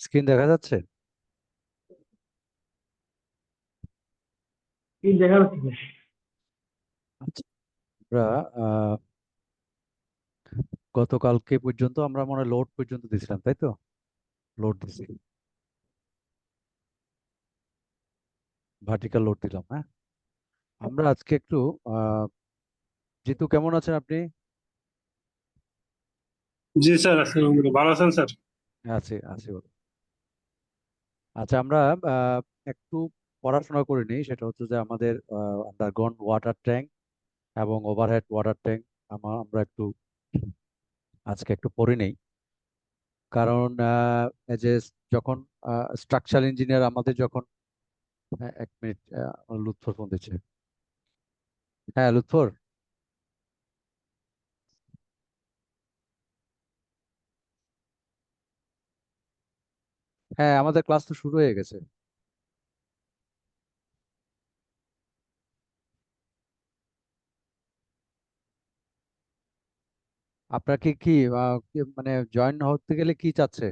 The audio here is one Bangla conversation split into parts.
স্ক্রিন দেখা যাচ্ছে? কি দেখা যাচ্ছে? আচ্ছা, আমরা আহ, গতকালকে পর্যন্ত আমরা মনে হয় লোড পর্যন্ত দিছিলাম, তাই তো? লোড দিছি, ভার্টিক্যাল লোড দিলাম, হ্যাঁ। আমরা আজকে একটু আহ জিতু, কেমন আছেন আপনি? জি স্যার, আলহামদুলিল্লাহ ভালো আছেন স্যার। আছে আছে বলো। আচ্ছা, আমরা আহ, একটু পড়াশোনা করে নিই। সেটা হচ্ছে যে আমাদের আন্ডারগ্রাউন্ড ওয়াটার ট্যাঙ্ক এবং ওভারহেড ওয়াটার ট্যাঙ্ক আমরা একটু আজকে একটু পড়ে নেই। কারণ এই যে যখন স্ট্রাকচার ইঞ্জিনিয়ার আমাদের যখন, হ্যাঁ, এক মিনিট, লুৎফর ফোন দিচ্ছে। হ্যাঁ লুৎফর। হ্যাঁ, আমাদের ক্লাস তো শুরু হয়ে গেছে। আপনার কি কি মানে জয়েন হতে গেলে কি চাচ্ছে?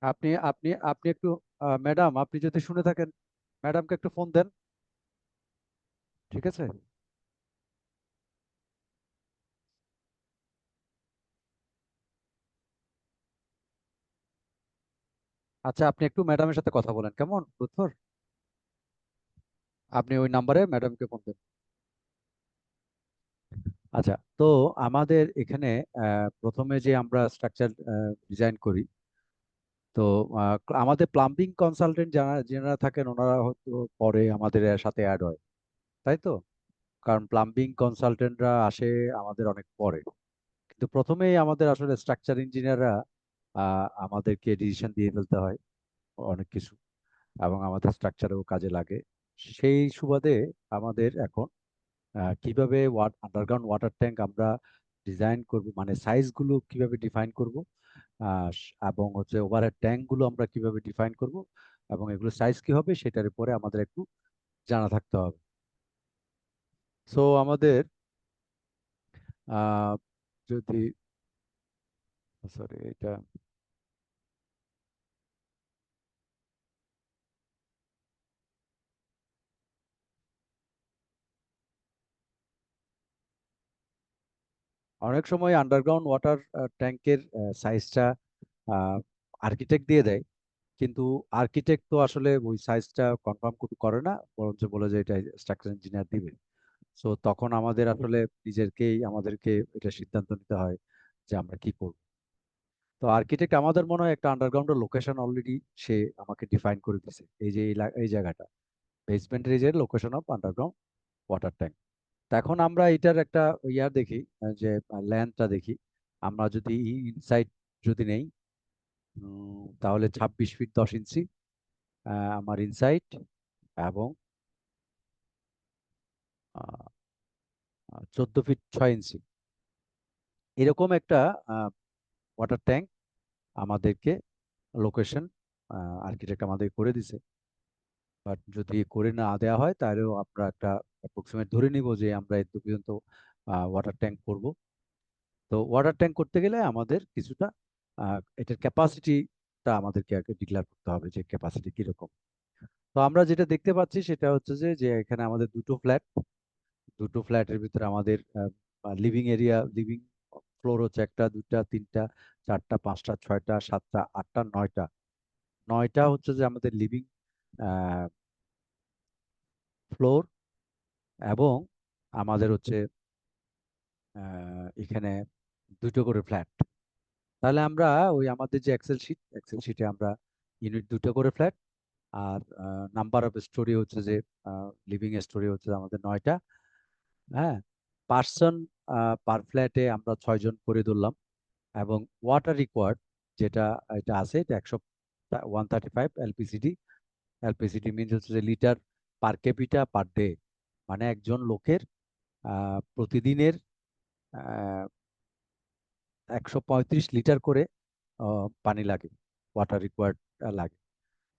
আপনি আপনি আপনি একটু, ম্যাডাম আপনি যদি শুনে থাকেন, ম্যাডামকে একটু ফোন দেন, ঠিক আছে? আচ্ছা, আপনি একটু ম্যাডামের সাথে কথা বলেন, কেমন লুৎফর? আপনি ওই নাম্বারে ম্যাডামকে ফোন দেন। আচ্ছা, তো আমাদের এখানে প্রথমে যে আমরা স্ট্রাকচার ডিজাইন করি, তো আমাদের প্লাম্বিং কনসালটেন্ট যারা যারা থাকেন ওনারা হয়তো পরে আমাদের এর সাথে অ্যাড হয়, তাই তো? কারণ প্লাম্বিং কনসালটেন্টরা আসে আমাদের অনেক পরে। কিন্তু প্রথমেই আমাদের আসলে স্ট্রাকচার ইঞ্জিনিয়াররা আমাদেরকে ডিসিশন দিয়ে ফেলতে হয় অনেক কিছু, এবং আমাদের স্ট্রাকচারেও কাজে লাগে। সেই সুবাদে আমাদের এখন কিভাবে আন্ডারগ্রাউন্ড ওয়াটার ট্যাঙ্ক আমরা ডিজাইন করব, মানে সাইজগুলো কিভাবে ডিফাইন করব, এবং হচ্ছে ওভারহেড ট্যাঙ্ক গুলো আমরা কিভাবে ডিফাইন করব, এবং এগুলো সাইজ কি হবে সেটার উপরে আমাদের একটু জানা থাকতে হবে। সো আমাদের আহ, যদি, সরি, এটা অনেক সময় আন্ডারগ্রাউন্ড ওয়াটার ট্যাঙ্কের সাইজটা আর্কিটেক্ট দিয়ে দেয়, কিন্তু আর্কিটেক্ট তো আসলে ওই সাইজটা কনফার্ম করে না, বরঞ্চ বলে যে এটা স্ট্রাকচার ইঞ্জিনিয়ার দিবে। সো তখন আমাদের আসলে আমাদেরকে এটা সিদ্ধান্ত নিতে হয় যে আমরা কি করব। তো আর্কিটেক্ট আমাদের মনে হয় একটা আন্ডারগ্রাউন্ডের লোকেশন অলরেডি সে আমাকে ডিফাইন করে দিছে, এই যে এই জায়গাটা বেসমেন্টের এই যে location of underground water tank. তো এখন আমরা এটার একটা ইয়ার দেখি, যে লেন্থটা দেখি। আমরা যদি ইনসাইড যদি নেই, তাহলে 26 ফিট 10 ইঞ্চি আমার ইনসাইড, এবং 14 ফিট 6 ইঞ্চি, এরকম একটা ওয়াটার ট্যাঙ্ক আমাদেরকে লোকেশন আর্কিটেক্ট আমাদের করে দিছে। বাট যদি করে না দেওয়া হয় তাহলেও আমরা একটা অ্যাপ্রক্সিমেট ধরে নিব যে আমরা এত পর্যন্ত ওয়াটার ট্যাঙ্ক করব। তো ওয়াটার ট্যাঙ্ক করতে গেলে আমাদের কিছুটা এটার ক্যাপাসিটিটা আমাদেরকে আগে ডিক্লেয়ার করতে হবে যে ক্যাপাসিটি কিরকম। তো আমরা যেটা দেখতে পাচ্ছি সেটা হচ্ছে যে যে এখানে আমাদের দুটো ফ্ল্যাটের ভিতরে আমাদের লিভিং এরিয়া, লিভিং ফ্লোর হচ্ছে একটা, দুইটা, তিনটা, চারটা, পাঁচটা, ছয়টা, সাতটা, আটটা, নয়টা। নয়টা হচ্ছে যে আমাদের লিভিং ফ্লোর, এবং আমাদের হচ্ছে এখানে দুটো করে ফ্ল্যাট। তাহলে আমরা ওই আমাদের যে এক্সেল শিটে আমরা ইউনিট দুটো করে ফ্ল্যাট, আর নাম্বার অফ স্টোরি হচ্ছে যে লিভিং স্টোরি হচ্ছে আমাদের 9টা। হ্যাঁ, পার্সন পার ফ্ল্যাটে আমরা 6 জন করে ধরলাম। এবং ওয়াটার রিকোয়ার্ড যেটা এটা আছে, এটা 135 এলপিসিডি। এলপিসিডি মিনস হচ্ছে যে litre per capital per day, মানে একজন লোকের প্রতিদিনের 135 লিটার করে পানি লাগে, ওয়াটার রিকোয়ার্ড লাগে।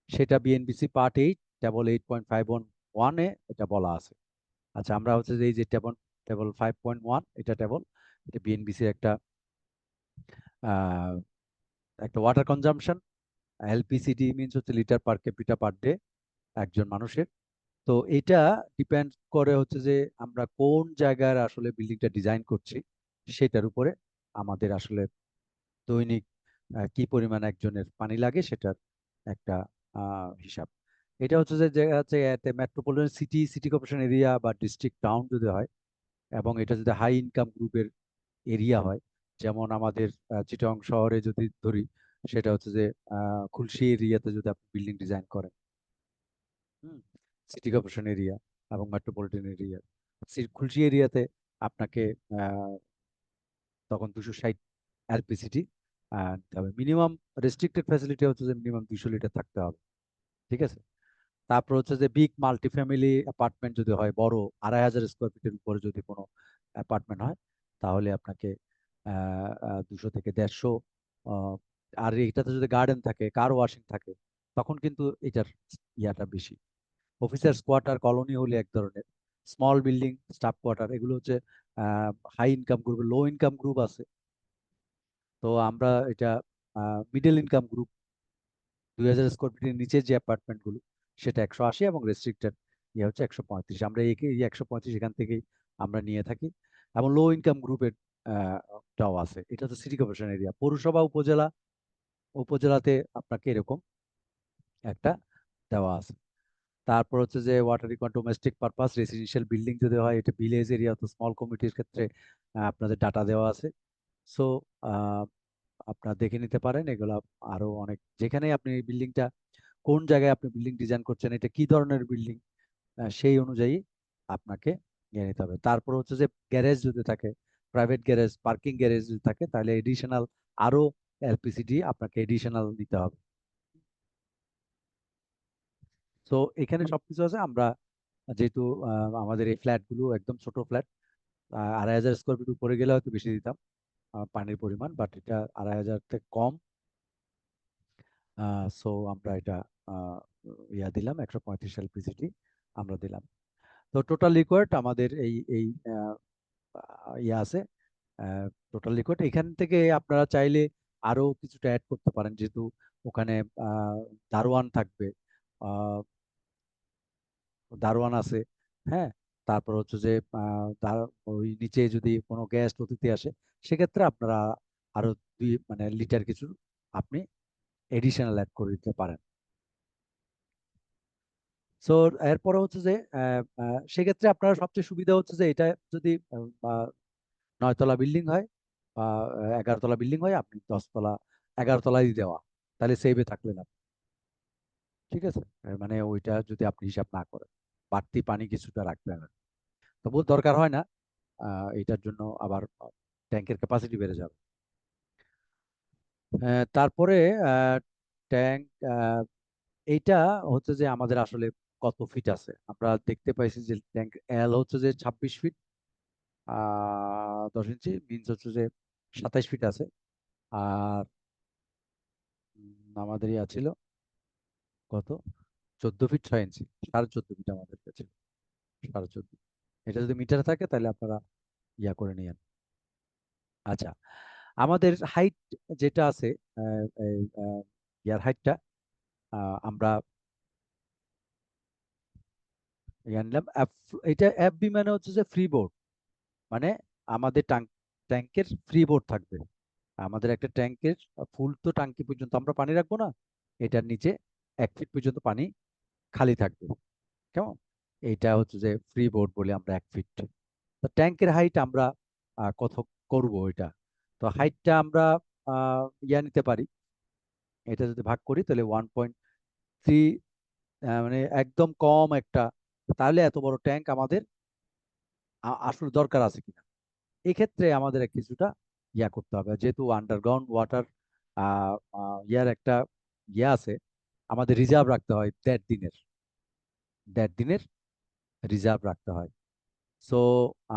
সেটা বিএনবিসি পার্ট 8 টেবল 8.511-এ এটা বলা আছে। আচ্ছা, আমরা হচ্ছে যে এই যে টেবল টেবল 5.1, এটা টেবল, এটা বিএনবিসির আহ, একটা ওয়াটার কনজাম্পশন। এলপিসিডি মিনস হচ্ছে litre per capital per day একজন মানুষের। তো এটা ডিপেন্ড করে হচ্ছে যে আমরা কোন জায়গার আসলে বিল্ডিংটা ডিজাইন করছি সেটার উপরে আমাদের আসলে দৈনিক কি পরিমাণ একজনের পানি লাগে সেটার একটা হিসাব। এটা হচ্ছে যে জায়গা হচ্ছে metropolitan city, city corporation area বা ডিস্ট্রিক্ট টাউন যদি হয়, এবং এটা যদি হাই ইনকাম গ্রুপের এরিয়া হয়, যেমন আমাদের চিটাগং শহরে যদি ধরি, সেটা হচ্ছে যে খুলশী এরিয়াতে যদি আপনি বিল্ডিং ডিজাইন করেন, সিটি কর্পোরেশন এরিয়া এবং মেট্রোপলিটন এরিয়া, খুলশী এরিয়াতে আপনাকে আহ, তখন 260 এলপিসিটি দিতে হবে মিনিমাম। রেস্ট্রিক্টেড ফ্যাসিলিটি হচ্ছে যে মিনিমাম 200 লিটার থাকতে হবে। ঠিক আছে। তারপর হচ্ছে যে বিগ মাল্টি ফ্যামিলি অ্যাপার্টমেন্ট যদি হয়, বড় 2,500 স্কোয়ার ফিটের উপরে যদি কোনো অ্যাপার্টমেন্ট হয়, তাহলে আপনাকে 200 থেকে 150। আহ, আর এটাতে যদি গার্ডেন থাকে, কার ওয়াশিং থাকে, তখন কিন্তু এটার ইয়াটা বেশি। অফিসার্স কোয়ার্টার কলোনি হলে এক ধরনের, স্মল বিল্ডিং স্টাফ কোয়ার্টার এগুলো হচ্ছে high income group. Low income group আছে, তো আমরা এটা মিডল ইনকাম গ্রুপ 2,000 স্কোয়ার ফিটের নিচে যে অ্যাপার্টমেন্ট গুলো, সেটা 180, এবং রেস্ট্রিক্টেড ইয়ে হচ্ছে 135। আমরা এই 135 এখান থেকেই আমরা নিয়ে থাকি। এবং লো ইনকাম গ্রুপের টাও আছে। এটা তো সিটি কর্পোরেশন এরিয়া। পৌরসভা, উপজেলা, উপজেলাতে আপনাকে এরকম একটা দেওয়া আছে। তারপর হচ্ছে যে water required domestic purpose residential building যদি হয়, এটা ভিলেজ এরিয়া তো স্মল কমিটির ক্ষেত্রে আপনাদের ডাটা দেওয়া আছে। সো আপনারা দেখে নিতে পারেন এগুলা। আরো অনেক, যেখানে আপনি বিল্ডিংটা কোন জায়গায় আপনি বিল্ডিং ডিজাইন করছেন, এটা কি ধরনের বিল্ডিং, সেই অনুযায়ী আপনাকে নিয়ে নিতে হবে। তারপর হচ্ছে যে গ্যারেজ যদি থাকে, প্রাইভেট গ্যারেজ, পার্কিং গ্যারেজ যদি থাকে, তাহলে এডিশনাল আরো এলপিসিডি আপনাকে এডিশনাল দিতে হবে। তো এখানে সবকিছু আছে। আমরা যেহেতু আমাদের এই ফ্ল্যাট গুলো একদম ছোট ফ্ল্যাট, 2,500 স্কোয়ার ফিট উপরে গেলে হয়তো বেশি দিতাম পানির পরিমাণ, বাট এটা 2,500 থেকে কম। সো আমরা এটা আহ, ইয়া দিলাম, 135 এলপিসিডি আমরা দিলাম। তো টোটাল লিকুইড আমাদের এই এই ইয়ে আছে, টোটাল লিকুইড। এখান থেকে আপনারা চাইলে আরো কিছুটা অ্যাড করতে পারেন, যেহেতু ওখানে আহ, দারোয়ান থাকবে, আহ, দারোয়ান আছে। হ্যাঁ। তারপর হচ্ছে যে ওই নিচে যদি কোনো গেস্ট অতিথি আসে, সেক্ষেত্রে আপনারা আরো মানে লিটার কিছু আপনি এডিশনাল অ্যাড করে দিতে পারেন। সো এরপরে হচ্ছে যে সেক্ষেত্রে আপনার সবচেয়ে সুবিধা হচ্ছে যে এটা যদি 9 তলা বিল্ডিং হয় বা 11 তলা বিল্ডিং হয়, আপনি 10 তলা, 11 তলাই দেওয়া, তাহলে সেভে থাকলেন আপনি। ঠিক আছে। মানে ওইটা যদি আপনি হিসাব না করেন, বাড়তি পানি কিছুটা রাখবেন আর কি। তবুও দরকার হয় না, এটার জন্য আবার ট্যাঙ্কের ক্যাপাসিটি বেড়ে যাবে। তারপরে ট্যাঙ্ক, এইটা হচ্ছে যে আমাদের আসলে কত ফিট আছে। আমরা দেখতে পাইছি যে ট্যাঙ্ক এল হচ্ছে যে 26 ফিট 10 ইঞ্চি, মিনস হচ্ছে যে 27 ফিট আছে। আর আমাদের ইয়া ছিল কত, 14 ফিট 6 ইঞ্চি, 14.5 ফিট আমাদের কাছে, 14.5। এটা যদি মিটার থাকে তাহলে আপনারা ইয়া করে নিয়েন। আচ্ছা, আমাদের হাইট যেটা আছে, এই, ইয়ার হাইটটা আমরা ইয়া নিলাম এটা এফবি, মানে হচ্ছে যে ফ্রি বোর্ড, মানে আমাদের ট্যাঙ্কের ফ্রি বোর্ড থাকবে। আমাদের একটা ট্যাঙ্কের ফুল তো টাঙ্কি পর্যন্ত আমরা পানি রাখবো না, এটার নিচে 1 ফিট পর্যন্ত পানি খালি থাকবে। কেমন? এইটা হচ্ছে যে ফ্রি বোর্ড বলে আমরা 1 ফিট। তো ট্যাঙ্কের হাইট আমরা কত করব এটা, তো হাইটটা আমরা ইয়া নিতে পারি। এটা যদি ভাগ করি তাহলে 1.3, মানে একদম কম একটা। তাহলে এত বড় ট্যাঙ্ক আমাদের আসলে দরকার আছে কিনা, এক্ষেত্রে আমাদের কিছুটা ইয়া করতে হবে। যেহেতু আন্ডারগ্রাউন্ড ওয়াটার ইয়ার একটা ইয়ে আছে, আমাদের রিজার্ভ রাখতে হয় 1.5 দিনের, 1.5 দিনের রিজার্ভ রাখতে হয়। সো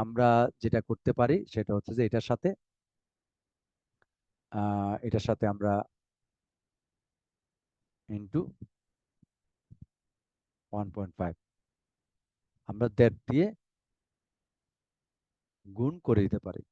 আমরা যেটা করতে পারি সেটা হচ্ছে যে এটার সাথে এটার সাথে আমরা ইন্টু 1.5 আমরা 1.5 দিয়ে গুণ করে দিতে পারি।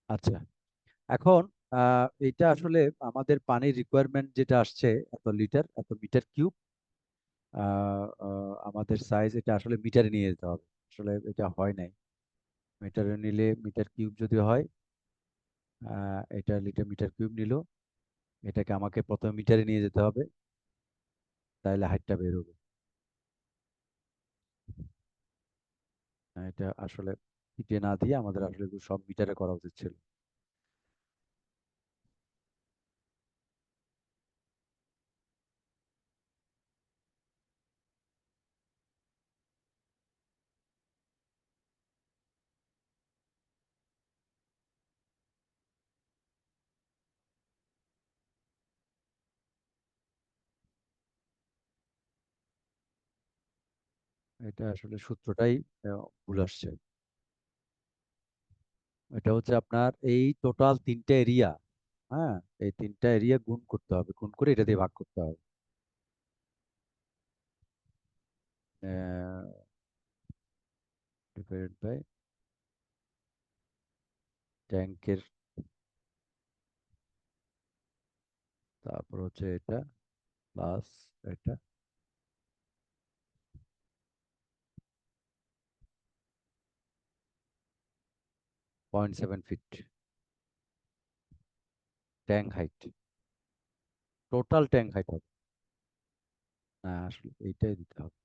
আচ্ছা, এখন এটা আসলে আমাদের পানির রিকোয়ারমেন্ট যেটা আসছে এত লিটার এত মিটার কিউব। আমাদের সাইজ এটা আসলে মিটারে নিয়ে যেতে হবে, আসলে এটা হয় নাই। মিটারে নিলে মিটার কিউব যদি হয়, এটা লিটার মিটার কিউব নিল, এটাকে আমাকে প্রথমে মিটারে নিয়ে যেতে হবে, তাহলে হাইটটা বের হবে। এটা আসলে ফিটে না দিয়ে আমাদের আসলে এগুলো সব মিটারে করা উচিত ছিল। এটা আসলে সূত্রটাই ভুল আসছে। এটা হচ্ছে আপনার এই টোটাল 3টা এরিয়া, হ্যাঁ, এই 3টা এরিয়া গুণ করতে হবে, গুণ করে এটা দিয়ে ভাগ করতে হবে। ডিভাইডেড বাই ট্যাঙ্কের, তারপর হচ্ছে এটা প্লাস এটা 0.7 feet tank height, total tank height হবে। না, আসলে এইটাই দিতে হবে।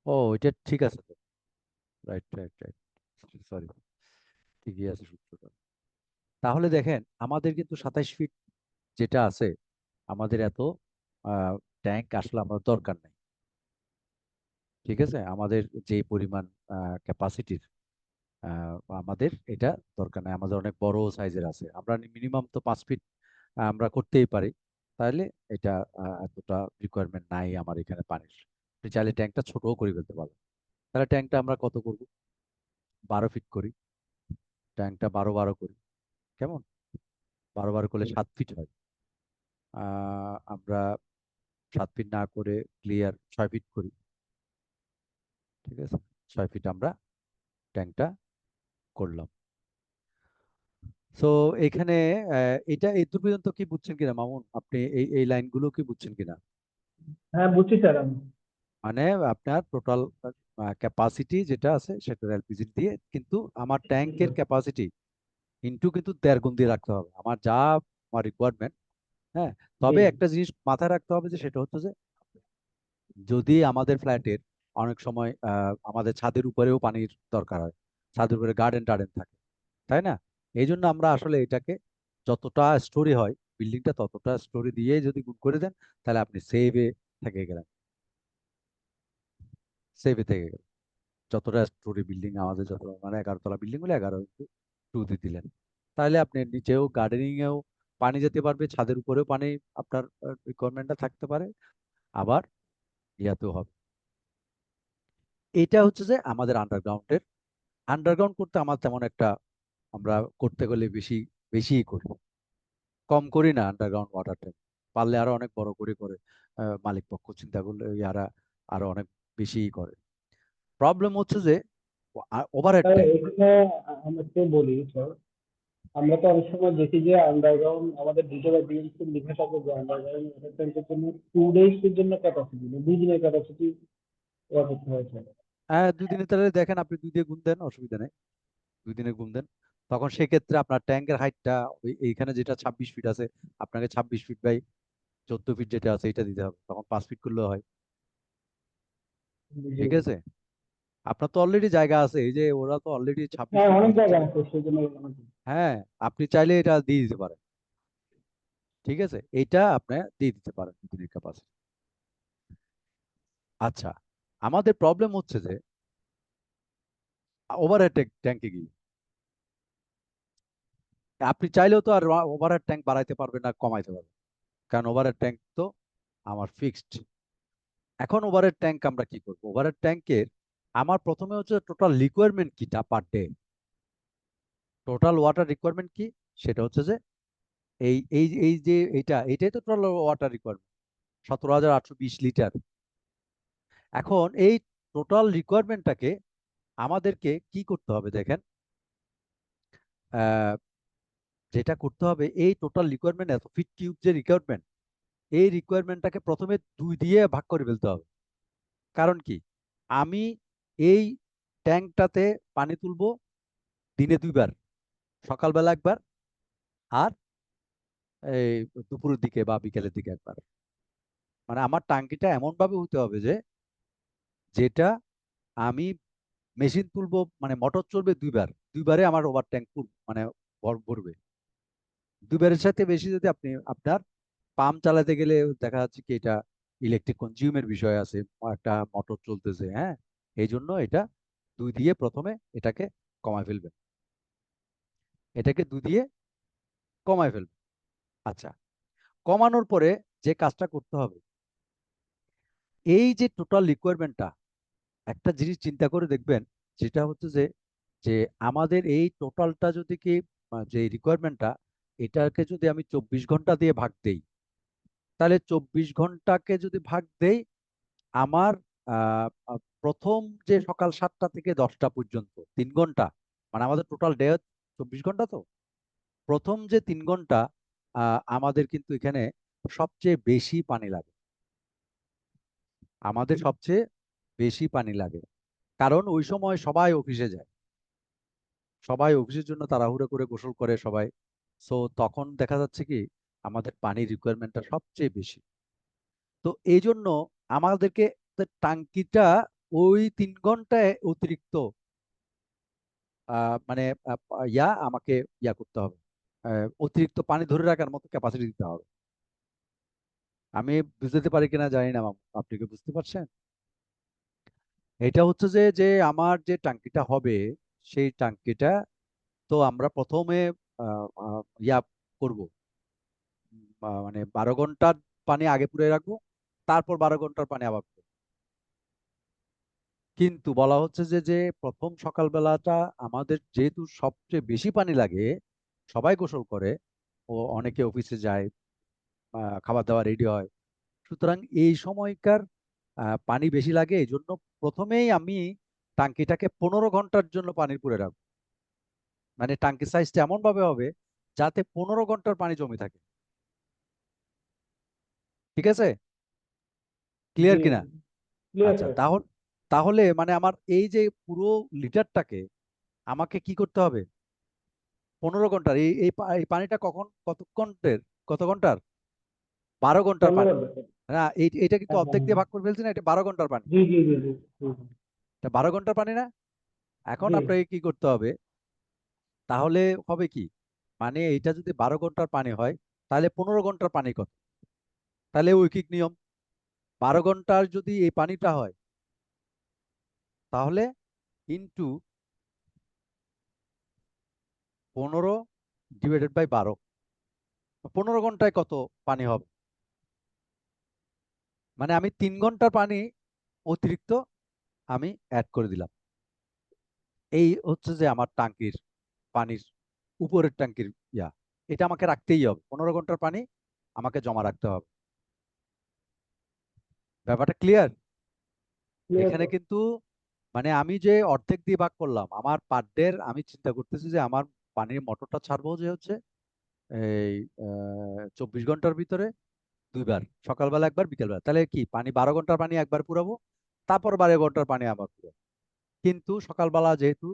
ও, এটা ঠিক আছে তো। রাইট রাইট রাইট, সরি, ঠিকই আছে সূত্রটা। তাহলে দেখেন আমাদের কিন্তু 27 ফিট যেটা আছে, আমাদের এত ট্যাঙ্ক আসলে আমার দরকার নেই। ঠিক আছে, আমাদের যে পরিমাণ ক্যাপাসিটির আমাদের এটা দরকার নাই, আমাদের অনেক বড় সাইজের আছে, আমরা মিনিমাম তো 5 ফিট আমরা করতেই পারি। তাহলে এটা এতটা রিকোয়ারমেন্ট নাই আমার এখানে পানির। আপনি চাইলে ট্যাঙ্কটা ছোটও করে ফেলতে পারবেন। তাহলে ট্যাঙ্কটা আমরা কত করব? 12 ফিট করি, ট্যাঙ্কটা 12 12 করি, কেমন? 12 12 করলে 7 ফিট হয়। আমরা 7 ফিট না করে ক্লিয়ার 6 ফিট করি। ঠিক আছে, 6 ফিট আমরা ট্যাঙ্কটা করলাম। তো এখানে এটা এই দূর পর্যন্ত কি বুঝছেন কিনা মামুন, আপনি এই এই লাইনগুলো কি বুঝছেন কিনা? হ্যাঁ, বুঝছি স্যার আমি। মানে আপনার টোটাল ক্যাপাসিটি যেটা আছে সেটা এলপিজি দিয়ে, কিন্তু আমার ট্যাঙ্কের ক্যাপাসিটি ইনটু কিন্তু 1.5 গুণ দিয়ে রাখতে হবে আমার যা আমার রিকোয়ারমেন্ট। হ্যাঁ, জি। তবে একটা জিনিস মাথায় রাখতে হবে যে সেটা হচ্ছে যে যদি আমাদের ফ্ল্যাটের অনেক সময় আমাদের ছাদের উপরেও পানির দরকার হয়, ছাদের উপরে গার্ডেন টার্ডেন থাকে, তাই না? এই জন্য আমরা আসলে এটাকে যতটা স্টোরি হয় বিল্ডিংটা ততটা স্টোরি দিয়ে যদি গুণ করে দেন, তাহলে আপনি সেভে থেকে গেলেন, সেভে থেকে গেলেন। যতটা স্টোরি বিল্ডিং আমাদের, যত মানে 11 তলা বিল্ডিং হলে 11 টু দিয়ে দিলেন, তাহলে আপনি নিচেও গার্ডেনিং এও পানি যেতে পারবে, ছাদের উপরেও পানি আপনার রিকোয়ারমেন্টটা থাকতে পারে, আবার ইয়াতেও হবে। এটা হচ্ছে যে আমাদের আন্ডারগ্রাউন্ডের। আন্ডারগ্রাউন্ড করতে আমার তেমন একটা, আমরা করতে গেলে বেশি বেশিই করি, কম করি না আন্ডারগ্রাউন্ড ওয়াটার ট্যাঙ্ক। পারলে আরো অনেক বড় করে করে মালিক পক্ষ চিন্তা করলে ইয়ারা আরো অনেক বেশিই করে। প্রবলেম হচ্ছে যে ওভারহেড স্যার, ট্যাঙ্ক। এখানে আমি একটু বলি স্যার। আমরা তো অনেক সময় দেখি যে আন্ডারগ্রাউন্ড আমাদের ডিজে বা ডিএমসি লিখে থাকে যে আন্ডারগ্রাউন্ড ওয়াটার ট্যাঙ্কের জন্য 2 ডেজ এর জন্য ক্যাপাসিটি, 2 দিনের ক্যাপাসিটি রাখতে হয় স্যার। হ্যাঁ, 2 দিনে তাহলে দেখেন আপনি 2 দিয়ে গুণ দেন, অসুবিধা নেই, 2 দিনে গুণ দেন। তখন সেক্ষেত্রে আপনার ট্যাঙ্কের হাইটটা ওই এইখানে যেটা 26 ফিট আছে, আপনাকে 26 ফিট বাই 14 ফিট যেটা আছে এটা দিতে হবে, তখন 5 ফিট করলেও হয়। জি। ঠিক আছে, আপনার তো অলরেডি জায়গা আছে, এই যে ওরা তো অলরেডি 26 হ্যাঁ, ফুট অনেক নিচে জায়গা আছে সেই জন্য বললাম। হ্যাঁ, আপনি চাইলে এটা দিয়ে দিতে পারেন। ঠিক আছে, এটা আপনি দিয়ে দিতে পারেন দুদিনের ক্যাপাসিটি। আচ্ছা, আমাদের প্রবলেম হচ্ছে যে ওভারহেড ট্যাঙ্কে গিয়ে আপনি চাইলেও তো আর ওভারহেড ট্যাঙ্ক বাড়াইতে পারবেন না, কমাইতে পারবেন, কারণ ওভারহেড ট্যাঙ্ক তো আমার ফিক্সড। এখন ওভারহেড ট্যাঙ্ক আমরা কি করবো? ওভারহেড ট্যাঙ্কের আমার প্রথমে হচ্ছে টোটাল রিকোয়ারমেন্ট কিটা per day, total water requirement কি, সেটা হচ্ছে যে এই এই এই যে এইটাই তো টোটাল ওয়াটার রিকোয়ারমেন্ট, 17,820 লিটার। এখন এই টোটাল রিকোয়ারমেন্টটাকে আমাদেরকে কি করতে হবে দেখেন, আহ, যেটা করতে হবে, এই টোটাল রিকোয়ারমেন্ট এত ফিট কিউব যে রিকোয়ারমেন্ট, এই রিকোয়ারমেন্টটাকে প্রথমে 2 দিয়ে ভাগ করে ফেলতে হবে। কারণ কি, আমি এই ট্যাঙ্কটাতে পানি তুলবো দিনে 2 বার, সকালবেলা একবার আর এই দুপুরের দিকে বা বিকেলের দিকে একবার। মানে আমার টাঙ্কিটা এমন ভাবে হতে হবে যে যেটা আমি মেশিন তুলবো, মানে মোটর চলবে 2 বার, 2 বারে আমার ওভার ট্যাঙ্ক মানে ভরবে। 2 বারের সাথে বেশি যদি আপনি আপনার পাম্প চালাতে গেলে দেখা যাচ্ছে কি এটা ইলেকট্রিক কনজিউমের বিষয় আছে, একটা মোটর চলতেছে, হ্যাঁ, এই জন্য এটা 2 দিয়ে প্রথমে এটাকে কমায় ফেলবেন, এটাকে 2 দিয়ে কমায় ফেলবেন। আচ্ছা, কমানোর পরে যে কাজটা করতে হবে, এই যে টোটাল রিকোয়ারমেন্টটা, একটা জিনিস চিন্তা করে দেখবেন, যেটা হচ্ছে যে যে আমাদের এই টোটালটা যদি কি যে রিকোয়ারমেন্টটা, এটাকে যদি আমি 24 ঘন্টা দিয়ে ভাগ দেই, তাহলে 24 ঘন্টাকে যদি ভাগ দেই, আমার প্রথম যে সকাল 7টা থেকে 10টা পর্যন্ত 3 ঘন্টা, মানে আমাদের টোটাল ডে 24 ঘন্টা, তো প্রথম যে 3 ঘন্টা আমাদের কিন্তু এখানে সবচেয়ে বেশি পানি লাগে, আমাদের সবচেয়ে বেশি পানি লাগে। কারণ ওই সময় সবাই অফিসে যায়, সবাই অফিসের জন্য তাড়াহুড়ো করে গোসল করে সবাই। সো তখন দেখা যাচ্ছে কি আমাদের পানির রিকোয়ারমেন্টটা সবচেয়ে বেশি। তো এই জন্য আমাদেরকে টাঙ্কিটা ওই 3 ঘন্টায় অতিরিক্ত মানে আমাকে করতে হবে, অতিরিক্ত পানি ধরে রাখার মতো ক্যাপাসিটি দিতে হবে। আমি বুঝতে পারি কিনা জানি না, আপনি কি বুঝতে পারছেন? এটা হচ্ছে যে যে আমার যে টাঙ্কিটা হবে, সেই টাঙ্কিটা তো আমরা প্রথমে আহ, আহ, ইয়া করব, মানে 12 ঘন্টার পানি আগে পুরে রাখবো, তারপর 12 ঘন্টার পানি আবার পুরাবো। কিন্তু বলা হচ্ছে যে যে প্রথম সকালবেলাটা আমাদের যেহেতু সবচেয়ে বেশি পানি লাগে, সবাই গোসল করে, ও অনেকে অফিসে যায়, খাবার দাবার রেডি হয়, সুতরাং এই সময়কার পানি বেশি লাগে, এই জন্য প্রথমেই আমি টাঙ্কিটাকে 15 ঘন্টার জন্য পানি পুরে রাখবো। মানে টাঙ্কি সাইজটা এমন ভাবে হবে যাতে 15 ঘন্টার পানি জমে থাকে। ঠিক আছে, জি, ক্লিয়ার কিনা? ক্লিয়ার আচ্ছা, স্যার। তাহলে তাহলে মানে আমার এই যে পুরো লিটারটাকে আমাকে কি করতে হবে? 15 ঘন্টার এই পানিটা কত ঘন্টার? 12 ঘন্টার পানি। ধন্যবাদ স্যার। না, এইটা কিন্তু হ্যাঁ, হ্যাঁ, অর্ধেক হ্যাঁ। দিয়ে ভাগ করে ফেলছি না, এটা 12 ঘন্টার পানি। জি, জি, জি, জি, জি, এটা 12 ঘন্টার পানি না? এখন জি। আপনাকে কি করতে হবে? তাহলে হবে কি, মানে এটা যদি 12 ঘন্টার পানি হয়, তাহলে 15 ঘন্টার পানি কত? তাহলে ঐকিক নিয়ম, 12 ঘন্টার যদি এই পানিটা হয়, তাহলে ইন্টু 15 ÷ 12, 15 ঘন্টায় কত পানি হবে? মানে আমি 3 ঘন্টার পানি অতিরিক্ত আমি অ্যাড করে দিলাম। এই হচ্ছে যে আমার টাঙ্কির পানির উপরের ট্যাঙ্কির ইয়া, এটা আমাকে রাখতেই হবে, 15 ঘন্টার পানি আমাকে জমা রাখতে হবে। ব্যাপারটা ক্লিয়ার? ক্লিয়ার এখানে স্যার। কিন্তু মানে আমি যে অর্ধেক দিয়ে ভাগ করলাম, আমার পার ডে আমি চিন্তা করতেছি যে আমার পানির মোটরটা ছাড়বো যে হচ্ছে এই 24 ঘন্টার ভিতরে 2 বার, সকালবেলা একবার বিকেলবেলা, তাহলে কি পানি 12 ঘন্টার পানি একবার পুরাবো, তারপর 12 ঘন্টার পানি আবার পুরাবো। কিন্তু সকালবেলা যেহেতু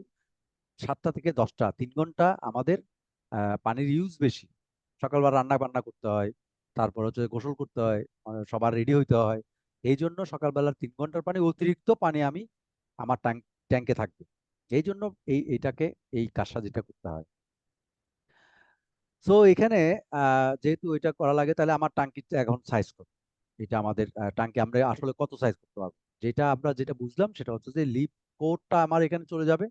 7টা থেকে 10টা 3 ঘন্টা আমাদের পানির ইউজ বেশি, সকালবেলা রান্না বান্না করতে হয়, তারপর হচ্ছে গোসল করতে হয়, সবার রেডি হইতে হয়, এই জন্য সকালবেলার 3 ঘন্টার পানি অতিরিক্ত পানি আমি আমার ট্যাঙ্কে থাকবে। এই জন্য এইটাকে এই কাজটা যেটা করতে হয়। সো এখানে যেহেতু এটা করা লাগে, তাহলে আমার টাঙ্কিটা এখন সাইজ কত? এটা আমাদের টাঙ্কি আমরা আসলে কত সাইজ করতে পারবো? যেটা বুঝলাম সেটা হচ্ছে যে লিপ কোডটা আমার এখানে চলে যাবে।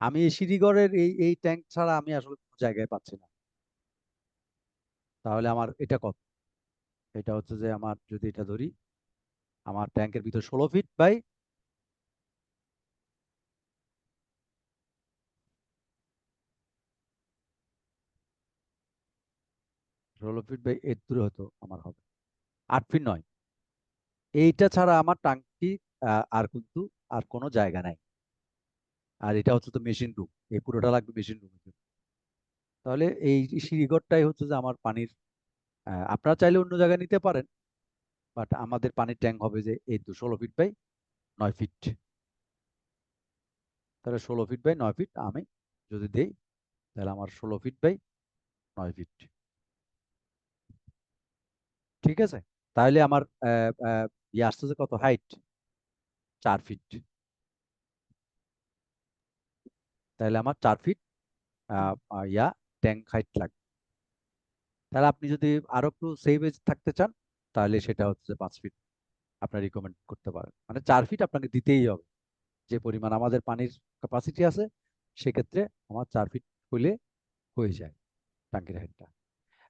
আমি এই সিঁড়িঘরের এই ট্যাঙ্ক ছাড়া আমি আসলে কোনো জায়গায় পাচ্ছি না। তাহলে আমার এটা কত? এটা হচ্ছে যে আমার, যদি এটা ধরি, আমার ট্যাঙ্কের ভিতর 16 ফিট বাই 8 দূরে হতো আমার হবে 8 ফিট নয়। এইটা ছাড়া আমার টাঙ্কি আর কিন্তু আর কোনো জায়গা নাই। আর এটা হচ্ছে তো মেশিন রুম, এই পুরোটা লাগবে মেশিন রুমের জন্য। তাহলে এই সিঁড়িঘরটাই হচ্ছে যে আমার পানির, আপনারা চাইলে অন্য জায়গায় নিতে পারেন, বাট আমাদের পানির ট্যাঙ্ক হবে যে এই তো 16 ফিট বাই 9 ফিট। তাহলে 16 ফিট বাই 9 ফিট আমি যদি দেই, তাহলে আমার 16 ফিট বাই 9 ফিট। ঠিক আছে, তাহলে আমার ইয়ে আসতেছে কত হাইট? 4 ফিট। তাহলে আমার 4 ফিট ইয়া ট্যাঙ্ক হাইট লাগবে। তাহলে আপনি যদি আরো একটু সেভ থাকতে চান, তাহলে সেটা হচ্ছে 5 ফিট আপনার রিকমেন্ড করতে পারেন। মানে 4 ফিট আপনাকে দিতেই হবে। যে পরিমাণ আমাদের পানির ক্যাপাসিটি আছে, সেক্ষেত্রে আমার 4 ফিট হলে হয়ে যায় টাঙ্কির হাইটটা।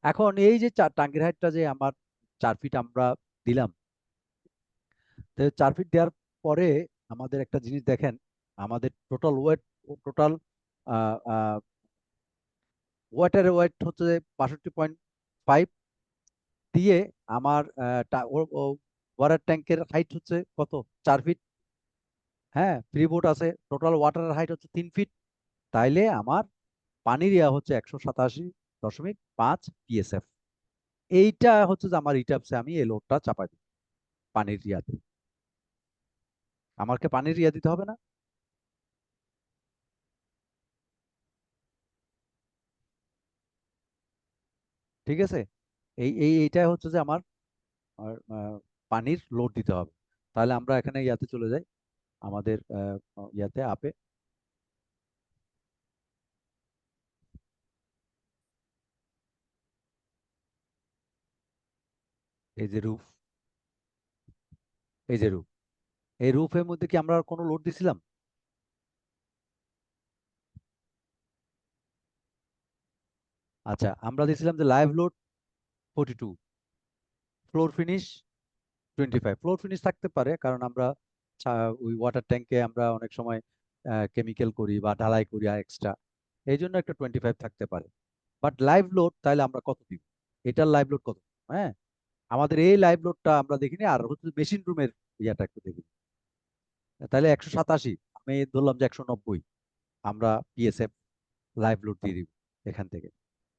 এখন এই যে টাঙ্কির হাইটটা যে আমার 4 ফিট আমরা দিলাম, তো 4 ফিট দেওয়ার পরে আমাদের একটা জিনিস দেখেন, আমাদের টোটাল ওয়েট, টোটাল ওয়াটারের ওয়েট হচ্ছে 62.5 দিয়ে আমার ওয়াটার ট্যাঙ্কের হাইট হচ্ছে কত? 4 ফিট। হ্যাঁ, ফ্রি বোট আছে, টোটাল ওয়াটারের হাইট হচ্ছে 3 ফিট। তাইলে আমার পানির ইয়া হচ্ছে 187.5 PSF। এইটা হচ্ছে যে আমার ইটাপসে আমি এই লোডটা চাপাই দিই পানির ইয়াতে। আমাকে পানির ইয়া দিতে হবে না? ঠিক আছে, এইটা হচ্ছে যে আমার পানির লোড দিতে হবে। তাহলে আমরা এখানে ইয়াতে চলে যাই, আমাদের ইয়াতে আপে, এই যে রুফ, এই যে রুফ, এই রুফের মধ্যে কি আমরা আর কোনো লোড দিছিলাম? আচ্ছা, আমরা দিছিলাম যে live load 42, floor finish 25। Floor finish থাকতে পারে, কারণ আমরা ওই ওয়াটার ট্যাঙ্কে আমরা অনেক সময় কেমিক্যাল করি বা ঢালাই করি আর এক্সট্রা, এই জন্য একটা 25 থাকতে পারে। বাট লাইভ লোড তাহলে আমরা কত দিব? এটার লাইভ লোড কত? হ্যাঁ, আমাদের এই লাইভ লোডটা আমরা দেখিনি, আর হচ্ছে মেশিন রুমের ইয়াটা একটু দেখি। তাহলে 187, আমি ধরলাম যে 190 আমরা পিএসএফ লাইভ লোড দিয়ে দিব এখান থেকে।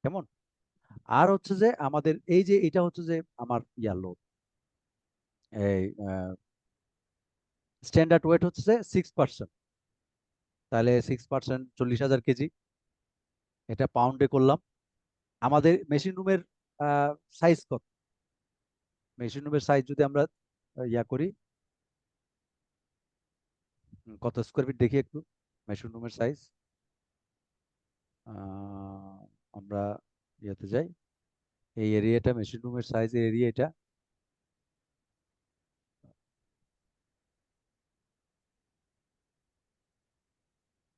কেমন? আর হচ্ছে যে আমাদের এই যে এটা হচ্ছে যে আমার ইয়ার লোড, এই স্ট্যান্ডার্ড ওয়েট হচ্ছে যে 6%। তাহলে 6% 40,000 কেজি, এটা পাউন্ডে করলাম। আমাদের মেশিন রুমের সাইজ কত? মেশিন রুমের সাইজ যদি আমরা ইয়া করি, কত স্কোয়ার ফিট দেখি একটু মেশিন রুমের সাইজ। আমরা ইয়েতে যাই, এই এরিয়াটা মেশিন রুমের সাইজের এরিয়া,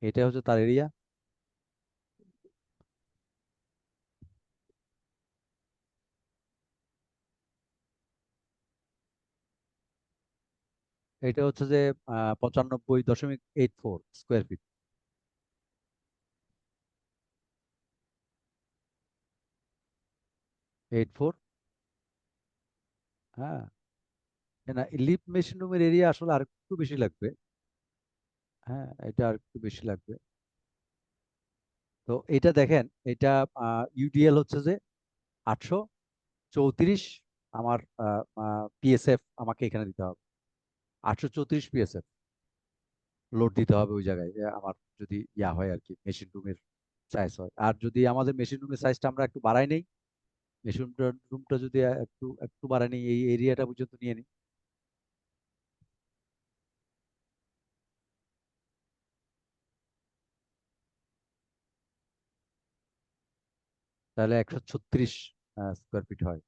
এটা হচ্ছে তার এরিয়া। এটা হচ্ছে যে 95.84 স্কোয়ার ফিট। 84। হ্যাঁ, না, লিফট মেশিন রুমের এরিয়া আসলে আর একটু বেশি লাগবে। হ্যাঁ, এটা আর একটু বেশি লাগবে। তো এটা দেখেন, এটা ইউডিএল হচ্ছে যে 834। আমার পিএসএফ আমাকে এখানে দিতে হবে 834 পিএসএফ লোড দিতে হবে ওই জায়গায়, আমার যদি ইয়া হয় আর কি, মেশিন রুমের সাইজ হয়। আর যদি আমাদের মেশিন রুমের সাইজটা আমরা একটু বাড়াই নেই, মেশিন রুমটা যদি একটু একটু বাড়াই নেই, এই এরিয়াটা পর্যন্ত নিয়ে নিই, তাহলে 136 স্কোয়ার ফিট হয়।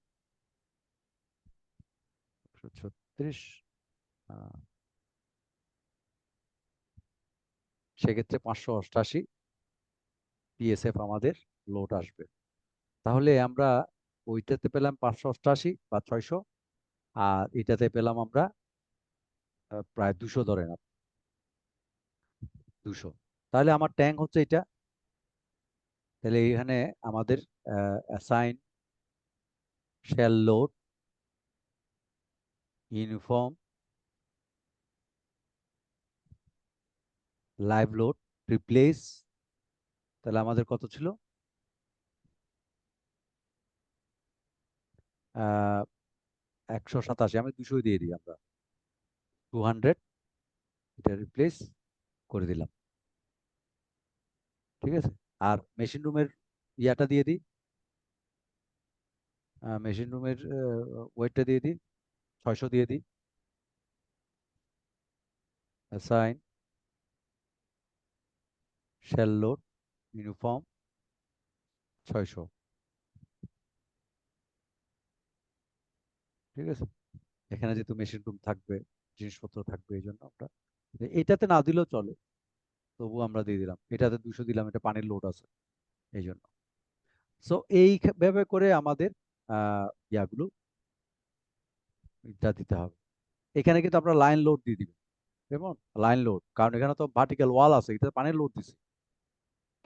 136, সেক্ষেত্রে 588 পিএসএফ আমাদের লোড আসবে। তাহলে আমরা ওইটাতে পেলাম 588 বা 600, আর এটাতে পেলাম আমরা প্রায় 200 ধরেন আপনি, 200। তাহলে আমার ট্যাঙ্ক হচ্ছে এটা। তাহলে এখানে আমাদের assign shell load uniform live load replace, তাহলে আমাদের কত ছিল? 187। আমি 200 দিয়ে দিই, আমরা 200 এটা রিপ্লেস করে দিলাম। ঠিক আছে। আর মেশিন রুমের ইয়াটা দিয়ে দিই, মেশিন রুমের ওয়েটটা দিয়ে দিই, 600 দিয়ে দিই। Assign shell load uniform 600। ঠিক আছে। এখানে যেহেতু মেশিন রুম থাকবে, জিনিসপত্র থাকবে, এই জন্য আমরা এটাতে না দিলেও চলে, তবু আমরা দিয়ে দিলাম। এটাতে 200 দিলাম, এটা পানির লোড আছে এই জন্য। সো এইভাবে করে আমাদের ইয়াগুলো এটা দিতে হবে। এখানে কিন্তু আপনার লাইন লোড দিয়ে দিবেন, যেমন লাইন লোড, কারণ এখানে তো ভার্টিক্যাল ওয়াল আছে, এটা পানির লোড দিছে,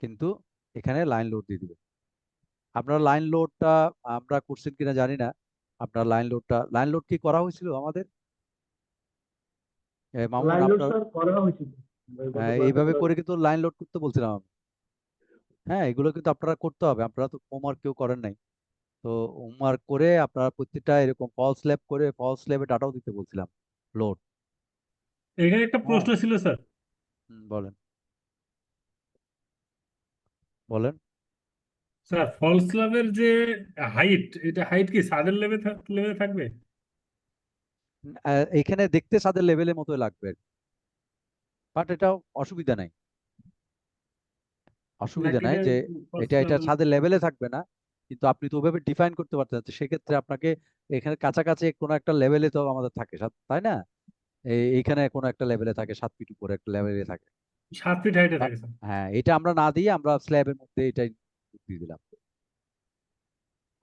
কিন্তু এখানে লাইন লোড দিয়ে দিবেন। আপনার লাইন লোডটা আমরা করছেন কিনা জানি না। আপনার লাইন লোড কি করা হয়েছিল আমাদের? মামুন লাইন লোড আপনার স্যার করা হয়েছিল, গত ক্লাসে এইভাবে করা করে হয়েছিল। কিন্তু লাইন লোড করতে বলছিলাম আমি। হ্যাঁ, এগুলো কিন্তু আপনারা করতে হবে, আপনারা তো হোমওয়ার্ক কেউ করেন নাই। তো হোমওয়ার্ক করে আপনারা প্রত্যেকটা এরকম ফলস স্ল্যাব করে ফলস স্ল্যাবে ডাটাও দিতে বলছিলাম, লোড। এখানে একটা হ্যাঁ। প্রশ্ন ছিল স্যার। বলেন বলেন। স্যার ফলস স্ল্যাবের যে হাইট, এটা হাইট কি ছাদের লেভেলে থাকবে? এখানে দেখতে ছাদের লেভেলের মতোই লাগবে, বাট এটা অসুবিধা নাই। অসুবিধা নাকি নাই এটা যে ফলস এটা লেভেল? ছাদের লেভেলে থাকবে না, কিন্তু আপনি তো ওভাবে ডিফাইন করতে পারতেন না। তো সেক্ষেত্রে আপনাকে এখানে কাছাকাছি কোনো একটা লেভেলে তো আমাদের থাকে, তাই না? এইখানে কোনো একটা লেভেলে থাকে, 7 ফিট উপরে একটা লেভেলে থাকে। 7 ফিট হাইটে হ্যাঁ। থাকে স্যার। হ্যাঁ, এটা আমরা না দিয়ে আমরা স্ল্যাবের মধ্যে এটাই দিয়ে দিলাম,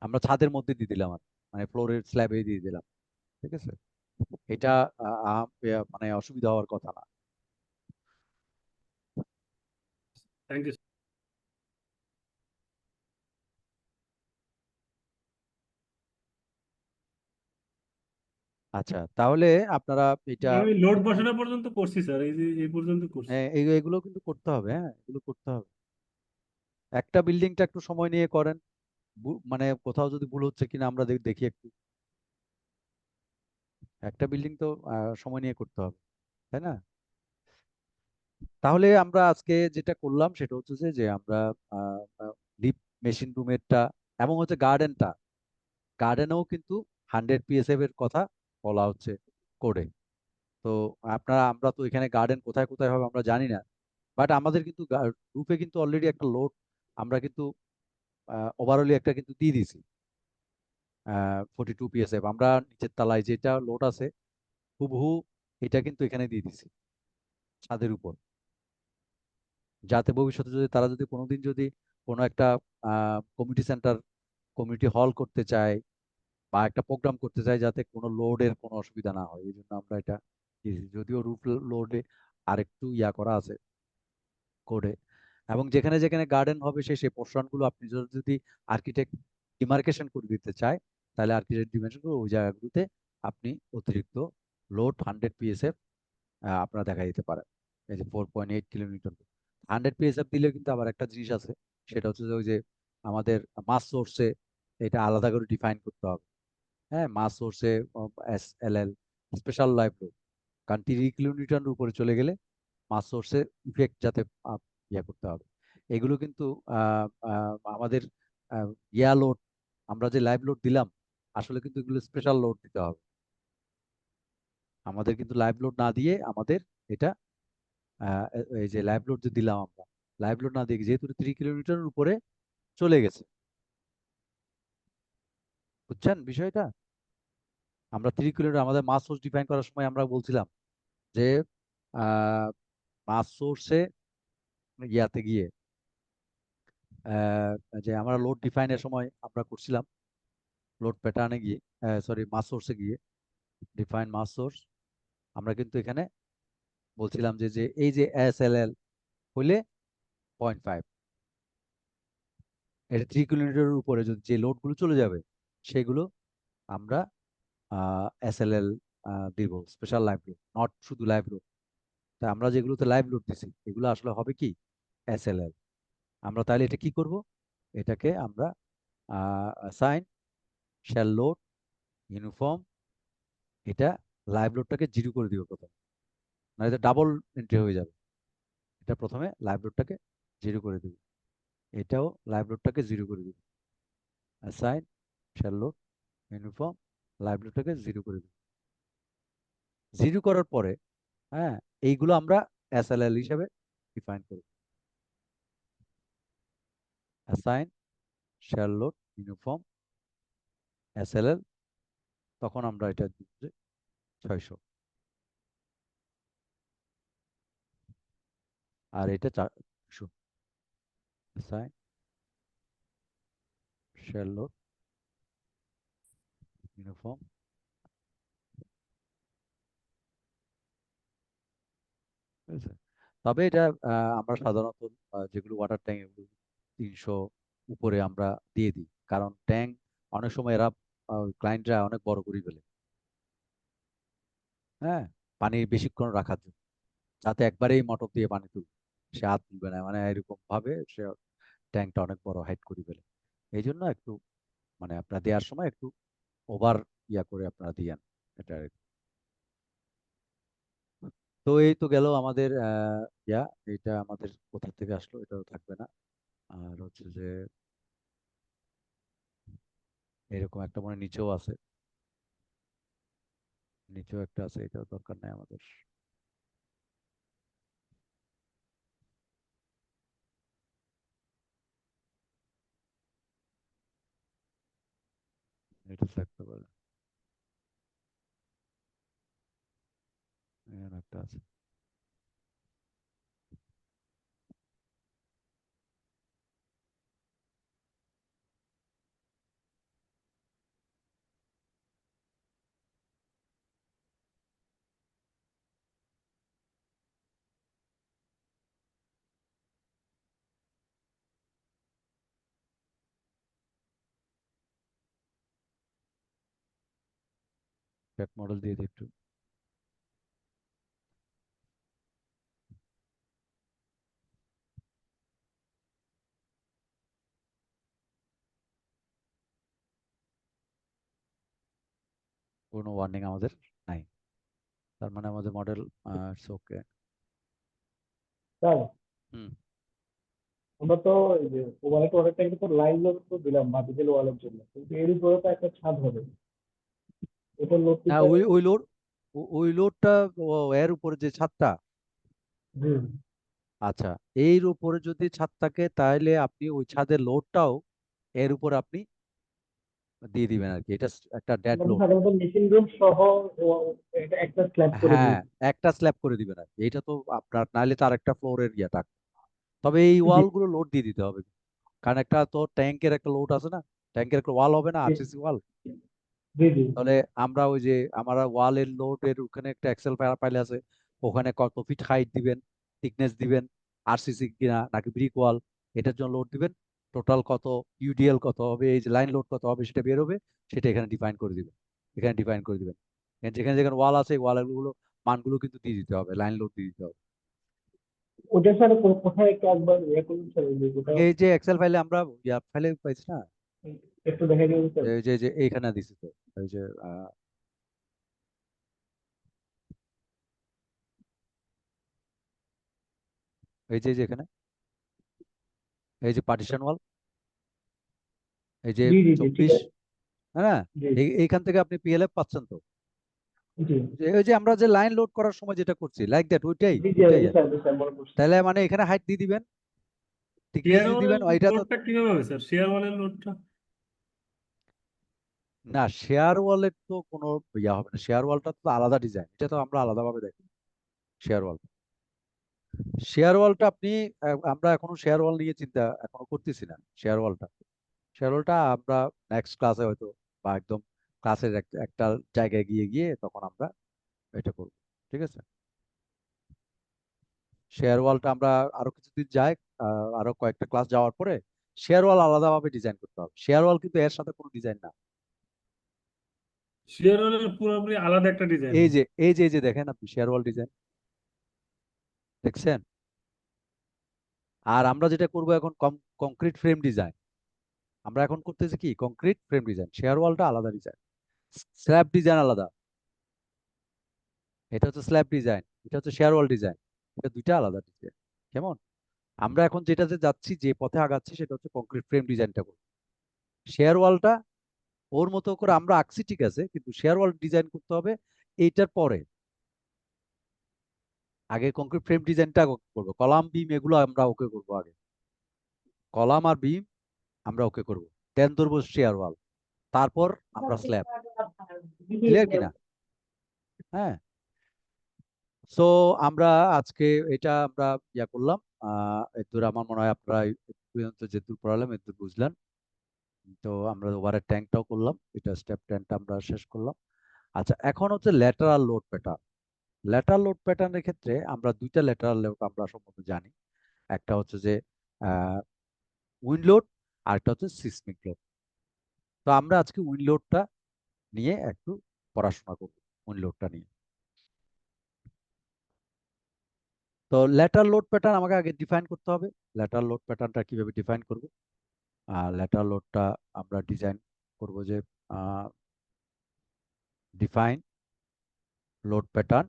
আমরা ছাদের মধ্যে দিয়ে দিলাম, আর মানে ফ্লোরের স্ল্যাবে দিয়ে দিলাম। ঠিক আছে। এটা মানে অসুবিধা হওয়ার কথা না। Thank you. আচ্ছা, তাহলে আপনারা এটা আমি লোড বসানো পর্যন্ত করছি স্যার, এই যে এই পর্যন্ত করছি। এগুলো কিন্তু করতে হবে। হ্যাঁ, এগুলো করতে হবে। একটা বিল্ডিংটা একটু সময় নিয়ে করেন, মানে কোথাও যদি ভুল হচ্ছে কিনা আমরা দেখি একটু। একটা বিল্ডিং তো সময় নিয়ে করতে হবে, তাই না? তাহলে আমরা আজকে যেটা করলাম সেটা হচ্ছে যে আমরা লিফট মেশিন রুমেরটা এবং হচ্ছে গার্ডেনেও কিন্তু 100 PSF এর কথা বলা হচ্ছে কোডে। তো আমরা তো এখানে গার্ডেন কোথায় কোথায় হবে আমরা জানি না, বাট আমাদের কিন্তু রুফে কিন্তু অলরেডি একটা লোড আমরা কিন্তু ওভারঅলি একটা কিন্তু দিয়ে দিছি। 42 PSF আমরা নিচের তলায় যেটা লোড আছে হুবহু এটা কিন্তু এখানে দিয়ে দিছি ছাদের উপর, যাতে ভবিষ্যতে যদি তারা যদি কোনোদিন যদি কোনো একটা কমিউনিটি সেন্টার, কমিউনিটি হল করতে চায় বা একটা প্রোগ্রাম করতে চায়, যাতে কোনো লোডের কোনো অসুবিধা না হয়, এই জন্য আমরা এটা দিয়েছি। যদিও রুফ লোডে আরেকটু ইয়া করা আছে কোডে। এবং যেখানে যেখানে গার্ডেন হবে সেই পোর্শন গুলো আপনি যদি আর্কিটেক্ট ডিমার্কেশন করে দিতে চায়, তাহলে আর্কিটেক্ট ডিমেনশন করে ওই জায়গাগুলোতে আপনি অতিরিক্ত লোড 100 PSF আপনারা দেখা দিতে পারেন। এই যে 4.8 কিলোমিটার 100 PSF দিলে কিন্তু আবার একটা জিনিস আছে, সেটা হচ্ছে যে ওই যে আমাদের মাস সোর্সে এটা আলাদা করে ডিফাইন করতে হবে। হ্যাঁ, মাস সোর্সে SLL স্পেশাল লাইফ লোড, কারণ 3 কিলোমিটার উপরে চলে গেলে মাস সোর্সে ইফেক্ট যাতে ইয়া করতে হবে। এগুলো কিন্তু আমাদের ইয়া লোড, আমরা যে লাইভ লোড দিলাম আসলে কিন্তু এগুলো স্পেশাল লোড দিতে হবে। আমাদের কিন্তু লাইভ লোড না দিয়ে আমাদের এটা এই যে লাইভ লোড যে দিলাম আমরা, লাইভ লোড না দিয়ে যেহেতু 3 কিলোমিটারের উপরে চলে গেছে, বুঝছেন বিষয়টা? আমরা 3 কিলোমিটার আমাদের মাস সোর্স ডিফাইন করার সময় আমরা বলছিলাম যে মাস সোর্সে ইয়াতে গিয়ে আহ, যে আমরা লোড ডিফাইনের সময় আমরা করছিলাম লোড প্যাটার্নে গিয়ে, সরি মাস সোর্সে গিয়ে ডিফাইন মাস সোর্স, আমরা কিন্তু এখানে বলছিলাম যে যে এই যে SLL হইলে 0.5, এটা 3 কিলোমিটারের উপরে যদি যে লোডগুলো চলে যাবে সেগুলো আমরা SLL দিব, স্পেশাল লাইভ লোড, নট শুধু লাইভ লোড। তা আমরা যেগুলোতে লাইভ লোড দিছি এগুলো আসলে হবে কি SLL। আমরা তাহলে এটা কি করব, এটাকে আমরা সাইন শ্যাল লোড ইউনিফর্ম, এটা লাইভ লোডটাকে 0 করে দিব প্রথমে, না এটা ডাবল এন্ট্রি হয়ে যাবে। এটা প্রথমে লাইভ লোডটাকে 0 করে দিব, এটাও লাইভ লোডটাকে 0 করে দিব, sign shall load uniform live লোডটাকে 0 করে দিব। 0 করার পরে হ্যাঁ এইগুলো আমরা SLL হিসাবে ডিফাইন করব, assign shall load uniform SLL, তখন আমরা এটা দিব যে 600, আর এটা 400, অ্যাসাইন শ্যাল লোড ইউনিফর্ম। ঠিক আছে? তবে এটা আমরা সাধারণত যেগুলো ওয়াটার ট্যাঙ্ক এগুলো 300 উপরে আমরা দিয়ে দিই, কারণ ট্যাঙ্ক অনেক সময় এরা ক্লায়েন্টরা অনেক বড় করে ফেলে, হ্যাঁ, পানি বেশিক্ষণ রাখার জন্য, যাতে একবারেই মোটর দিয়ে পানি তুলবে, সে হাত তুলবে না, মানে এরকম ভাবে সে ট্যাঙ্কটা অনেক বড় হাইট করে ফেলে। এই জন্য একটু মানে আপনারা দেওয়ার সময় একটু ওভার ইয়া করে আপনারা দিয়েন এটা আর কি। তো এই তো গেল আমাদের ইয়া, এটা আমাদের কোথা থেকে আসলো এটাও থাকবে না। আর হচ্ছে যে এরকম একটা মনে হয় নিচেও আছে, নিচেও একটা আছে, এটাও দরকার নাই আমাদের, এটা থাকতে পারে, এখানে একটা আছে। ক্যাট মডেল দিয়ে দিই একটু। কোনো ওয়ার্নিং আমাদের নাই, তার মানে আমাদের মডেল ওকে। স্যার, হুম। আমরা তো এই যে ওভারহেড ওয়াটার ট্যাঙ্কে তো লাইন লোড তো দিলাম ভার্টিক্যাল ওয়ালের জন্য, কিন্তু এর উপরে তো একটা ছাদ হবে, এটার লোড কি হ্যাঁ স্যার? ওই লোড, ওই লোডটা এর উপরে যে ছাদটা, হুম। আচ্ছা, এর উপরে যদি ছাদ থাকে তাহলে আপনি ওই ছাদের লোডটাও এর উপর আপনি দিয়ে দিবেন আর কি, এটা একটা ডেড আমরা তো লোড। সাধারণত মেশিন রুম সহ এটা একটা স্ল্যাব করে হ্যাঁ দিই। একটা স্ল্যাব করে দিবেন আর কি, এটা তো আপনার নাহলে তার একটা ফ্লোরের ইয়েটা, তবে এই জি ওয়ালগুলো লোড দিয়ে দিতে হবে, কারণ একটা তো ট্যাঙ্কের একটা লোড আছে না, ট্যাঙ্কের একটা ওয়াল হবে না, জি RCC ওয়াল। জি জি। তাহলে আমরা ওই যে আমরা ওয়ালের লোডের ওখানে একটা এক্সেল ফাইল আছে, ওখানে কত ফিট হাইট দিবেন, থিকনেস দিবেন, RCC কিনা নাকি ব্রিক ওয়াল, এটার জন্য লোড দিবেন, টোটাল কত, UDL কত হবে, এই যে লাইন লোড কত হবে সেটা বের হবে, সেটা এখানে ডিফাইন করে দিবেন, এখানে ডিফাইন করে দিবেন। যেখানে যেখানে ওয়াল আছে ওয়ালগুলো মানগুলো কিন্তু দিয়ে দিতে হবে, লাইন লোড দিয়ে দিতে হবে। ওটা স্যার কোথায় একটু একবার করুন স্যার, ওই যে ওটা এই যে এক্সেল ফাইলে আমরা ইয়া ফাইলে পাইছি না, একটু দেখে দিন স্যার। এই যে এইখানে দিছি তো, এই যে এই যে এখানে এই যে পার্টিশন ওয়াল, এই যে জি জি জি, ঠিক 24, আছে। হ্যাঁ, জি এইখান থেকে আপনি PLF পাচ্ছেন তো, জি ওই যে আমরা যে লাইন লোড করার সময় যেটা করছি লাইক দ্যাট, ওইটাই জি জি ওইটাই জি আর স্যার, কি। জি স্যার, মনে পড়ছে। তাহলে মানে এখানে হাইট দিয়ে দিবেন, থিকনেস শেয়ার দিয়ে ওয়ালের দিবেন, এটা তো লোডটা কিভাবে হবে স্যার, শেয়ার ওয়ালের লোডটা? না, শেয়ার ওয়ালের তো কোনো ইয়া হবে না, শেয়ার ওয়ালটা তো আলাদা ডিজাইন, এটা তো আমরা আলাদাভাবে দেখি। শেয়ার ওয়াল, শেয়ার ওয়ালটা আপনি আমরা এখনো শেয়ার ওয়াল নিয়ে চিন্তা এখনো করতেছি না। শেয়ার ওয়ালটা, শেয়ার ওয়ালটা আমরা নেক্সট ক্লাসে হয়তো, বা একদম ক্লাসের একটা জায়গায় গিয়ে গিয়ে তখন আমরা এটা করব। ঠিক আছে, শেয়ার ওয়ালটা আমরা আরো কিছুদিন যাই, আরো কয়েকটা ক্লাস যাওয়ার পরে শেয়ার ওয়াল আলাদাভাবে ডিজাইন করতে হবে। শেয়ার ওয়াল কিন্তু এর সাথে কোনো ডিজাইন না। শেয়ার হলের পুরোপুরি আলাদা একটা ডিজাইন। এই যে দেখেন আপনি শেয়ার ওয়াল ডিজাইন দেখছেন। আর আমরা যেটা করব এখন কংক্রিট ফ্রেম ডিজাইন। আমরা এখন করতেছি কি কংক্রিট ফ্রেম ডিজাইন, শেয়ার ওয়ালটা আলাদা ডিজাইন, স্ল্যাব ডিজাইন আলাদা। এটা হচ্ছে স্ল্যাব ডিজাইন, এটা হচ্ছে শেয়ার ওয়াল ডিজাইন, এটা দুইটা আলাদা ডিজাইন। কেমন? আমরা এখন যেটাতে যাচ্ছি, যে পথে আগাচ্ছি, সেটা হচ্ছে কংক্রিট ফ্রেম ডিজাইনটা করব। শেয়ার ওয়ালটা ওর মতো করে আমরা আঁকছি ঠিক আছে, কিন্তু শেয়ার ওয়াল ডিজাইন করতে হবে এইটার পরে। আগে কংক্রিট ফ্রেম ডিজাইনটা করবো, কলাম বিম এগুলো আমরা ওকে করবো আগে, কলাম আর বিম আমরা ওকে করবো, দেন ধরবো শেয়ার ওয়াল, তারপর আমরা স্ল্যাব। ক্লিয়ার কিনা? হ্যাঁ। সো আমরা আজকে এটা আমরা ইয়া করলাম, এদূর আমার মনে হয় আপনারা এই পর্যন্ত যেদূর পড়ালাম এদূর বুঝলেন। তো আমরা ওভারের ট্যাঙ্কটাও করলাম, এটা স্টেপ 10টা আমরা শেষ করলাম। আচ্ছা, এখন হচ্ছে lateral load pattern. Lateral load প্যাটার্নের ক্ষেত্রে আমরা দুইটা ল্যাটারাল লোড আমরা সম্পর্কে জানি। একটা হচ্ছে যে উইন্ড লোড, আর একটা হচ্ছে সিসমিক লোড। তো আমরা আজকে উইন্ড লোডটা নিয়ে একটু পড়াশোনা করব, উইন্ড লোডটা নিয়ে। তো ল্যাটারাল লোড প্যাটার্ন আমাকে আগে ডিফাইন করতে হবে। ল্যাটারাল লোড প্যাটার্নটা কিভাবে ডিফাইন করব? ল্যাটারাল লোডটা আমরা ডিজাইন করব যে define load pattern.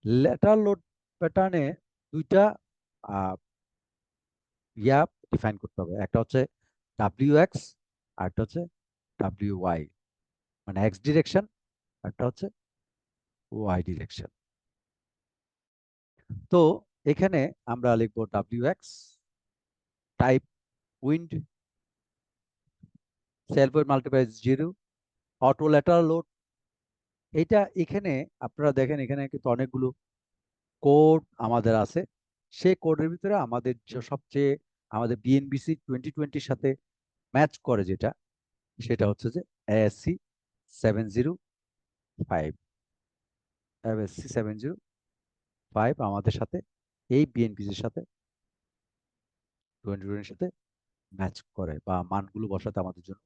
Lateral load প্যাটার্নে দুইটা আহ, ইয়া ডিফাইন করতে হবে, একটা হচ্ছে ডাব্লিউ এক্স, আর একটা হচ্ছে ডাব্লিউ ওয়াই, মানে এক্স ডিরেকশন, একটা হচ্ছে ওয়াই ডিরেকশন। তো এখানে আমরা লিখবো W x type wind, self wait multiply 0, auto lateral load. এটা এখানে আপনারা দেখেন, এখানে কিন্তু অনেকগুলো কোড আমাদের আছে। সেই কোডের ভিতরে আমাদের যে সবচেয়ে আমাদের বিএনবিসি 2020-র সাথে ম্যাচ করে যেটা, সেটা হচ্ছে যে এএসসি 705। এএসসি 705 আমাদের সাথে, এই বিএনপিসির সাথে 2020-এর সাথে ম্যাচ করে, বা মানগুলো বসাতে আমাদের জন্য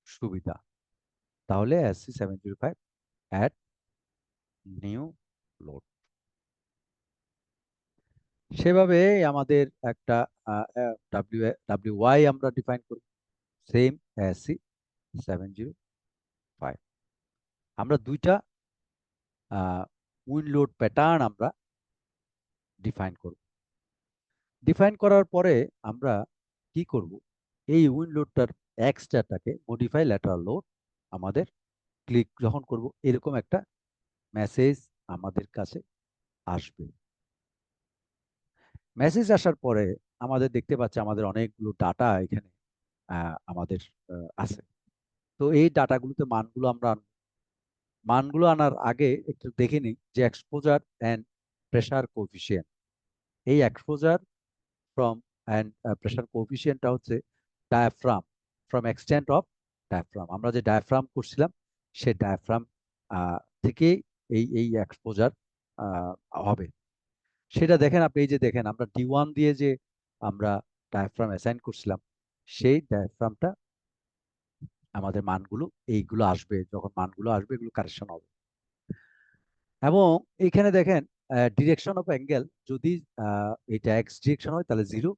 সুবিধা। তাহলে এএসসি 705 অ্যাড নিউ লোড, সেভাবে আমাদের একটা ডাব্লিউ ডাব্লিউ ওয়াই আমরা ডিফাইন করি, সেম এএসসি 705। আমরা দুইটা উইন্ড লোড প্যাটার্ন আমরা ডিফাইন করব। ডিফাইন করার পরে আমরা কি করব, এই উইন্ড লোডটার এক্সট্রাটাকে মডিফাই ল্যাটারাল লোড আমাদের ক্লিক যখন করব, এরকম একটা মেসেজ আমাদের কাছে আসবে। মেসেজ আসার পরে আমাদের দেখতে পাচ্ছি আমাদের অনেকগুলো ডাটা এখানে আমাদের আছে। তো এই ডাটাগুলোতে মানগুলো আমরা মানগুলো আনার আগে একটু দেখে নিই যে এক্সপোজার অ্যান্ড প্রেসার কোএফিসিয়েন্ট। এই এক্সপোজার ফ্রম অ্যান্ড প্রেসার কোএফিসিয়েন্টটা হচ্ছে diaphragm, from extent of diaphragm. আমরা যে ডায়াফ্রাম করছিলাম, সেই ডায়াফ্রাম থেকে এই এই এক্সপোজার হবে। সেটা দেখেন আপনি, এই যে দেখেন আমরা D1 দিয়ে যে আমরা ডায়াফ্রাম অ্যাসাইন করছিলাম, সেই ডায়াফ্রামটা আমাদের মানগুলো এইগুলো আসবে, যখন মানগুলো আসবে এগুলো কারেকশন হবে। এবং এখানে দেখেন ডিরেকশন অফ অ্যাঙ্গেল, যদি এটা এক্স ডিরেকশন হয় তাহলে 0,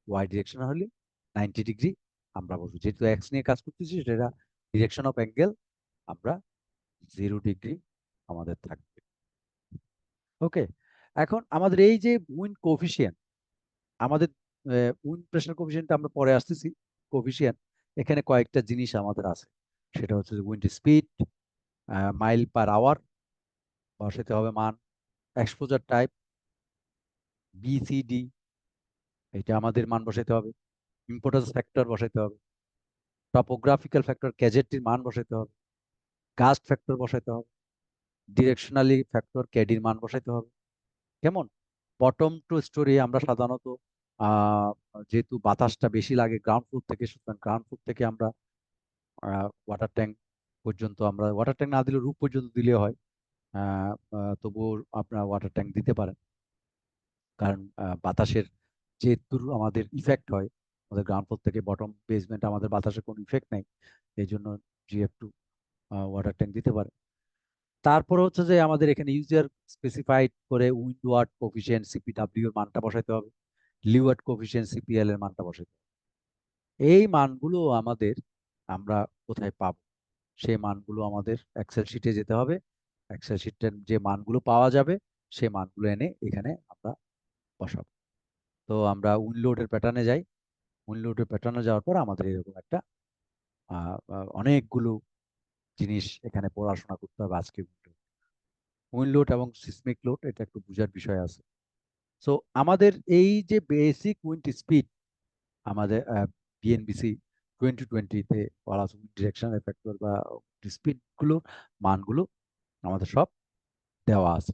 ওয়াই ডিরেকশন হলে 90 ডিগ্রি আমরা বলবো। যেহেতু এক্স নিয়ে কাজ করতেছি, সেটা ডিরেকশন অফ অ্যাঙ্গেল আমরা 0 ডিগ্রি আমাদের থাকবে। ওকে, এখন আমাদের এই যে উইন্ড কোফিসিয়েন্ট, আমাদের উইন্ড প্রেসার কোফিসিয়েন্ট আমরা পরে আসতেছি। কোফিসিয়েন্ট এখানে কয়েকটা জিনিস আমাদের আছে, সেটা হচ্ছে wind speed, mile per hour বসাতে হবে মান, এক্সপোজার টাইপ বিসিডি, এটা আমাদের মান বসাতে হবে, ইম্পর্টেন্স ফ্যাক্টর বসাতে হবে, টপোগ্রাফিক্যাল ফ্যাক্টর ক্যাজেটির মান বসাতে হবে। গাস্ট ফ্যাক্টর বসাইতে হবে, ডিরেকশনালি ফ্যাক্টর কেডির মান বসাইতে হবে। কেমন? বটম টু স্টোরি আমরা সাধারণত আহ, যেহেতু বাতাসটা বেশি লাগে গ্রাউন্ড ফ্লোর থেকে, সুতরাং গ্রাউন্ড ফ্লোর থেকে আমরা ওয়াটার ট্যাঙ্ক পর্যন্ত, আমরা ওয়াটার ট্যাঙ্ক না দিলে রূপ পর্যন্ত দিলে হয়, তবুও আপনার ওয়াটার ট্যাঙ্ক দিতে পারেন। কারণ বাতাসের যেহেতু আমাদের ইফেক্ট হয়, আমাদের গ্রাউন্ড ফ্লোর থেকে বটম বেসমেন্ট আমাদের বাতাসের কোনো ইফেক্ট নেই, এই জন্য GF2 ওয়াটার ট্যাঙ্ক দিতে পারে। তারপরে হচ্ছে যে আমাদের এখানে ইউজার স্পেসিফাইড করে উইন্ডওয়ার্ড কোফিশিয়েন্ট CPW এর মানটা বসাইতে হবে, লিওয়ার্ড কোফিশিয়েন্ট CPL এর মানটা বসাইতে হবে। এই মানগুলো আমাদের আমরা কোথায় পাবো? সেই মানগুলো আমাদের এক্সেল শিটে যেতে হবে। এক্সেল শিটের যে মানগুলো পাওয়া যাবে সেই মানগুলো এনে এখানে আমরা বসাবো। তো আমরা উইন্ডলোডের প্যাটার্নে যাই। উইন্ডলোডের প্যাটার্নে যাওয়ার পর আমাদের এরকম একটা অনেকগুলো জিনিস এখানে পড়াশোনা করতে হবে আজকে। উইন্ডলোড এবং সিসমিক লোড এটা একটু বোঝার বিষয় আছে। সো আমাদের এই যে বেসিক উইন্ড স্পিড, আমাদের BNBC 2020-তে বলা আছে ডিরেকশন ফ্যাক্টর বা স্পিড গুলো মানগুলো আমাদের সব দেওয়া আছে।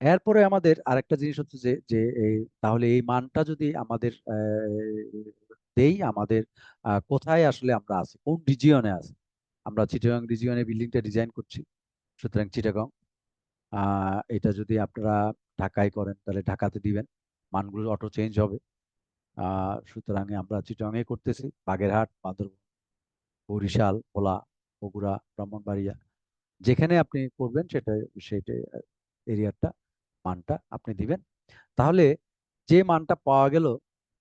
এরপরে আমাদের আরেকটা জিনিস হচ্ছে যে যে তাহলে এই মানটা যদি আমাদের দেই, আমাদের কোথায় আসলে আমরা আছি, কোন রিজিয়নে আছি। আমরা চিটাগং রিজিয়নে বিল্ডিংটা ডিজাইন করছি, সুতরাং চিটাগং। এটা যদি আপনারা ঢাকায় করেন তাহলে ঢাকাতে দিবেন, মানগুলো অটো চেঞ্জ হবে। সুতরাং আমরা চিটাগংয়ে করতেছি, বাগেরহাট, বান্দরবান, বরিশাল, ভোলা, বগুড়া, ব্রাহ্মণবাড়িয়া, যেখানে আপনি করবেন সেটা এরিয়াটা মানটা আপনি দিবেন। তাহলে যে মানটা পাওয়া গেল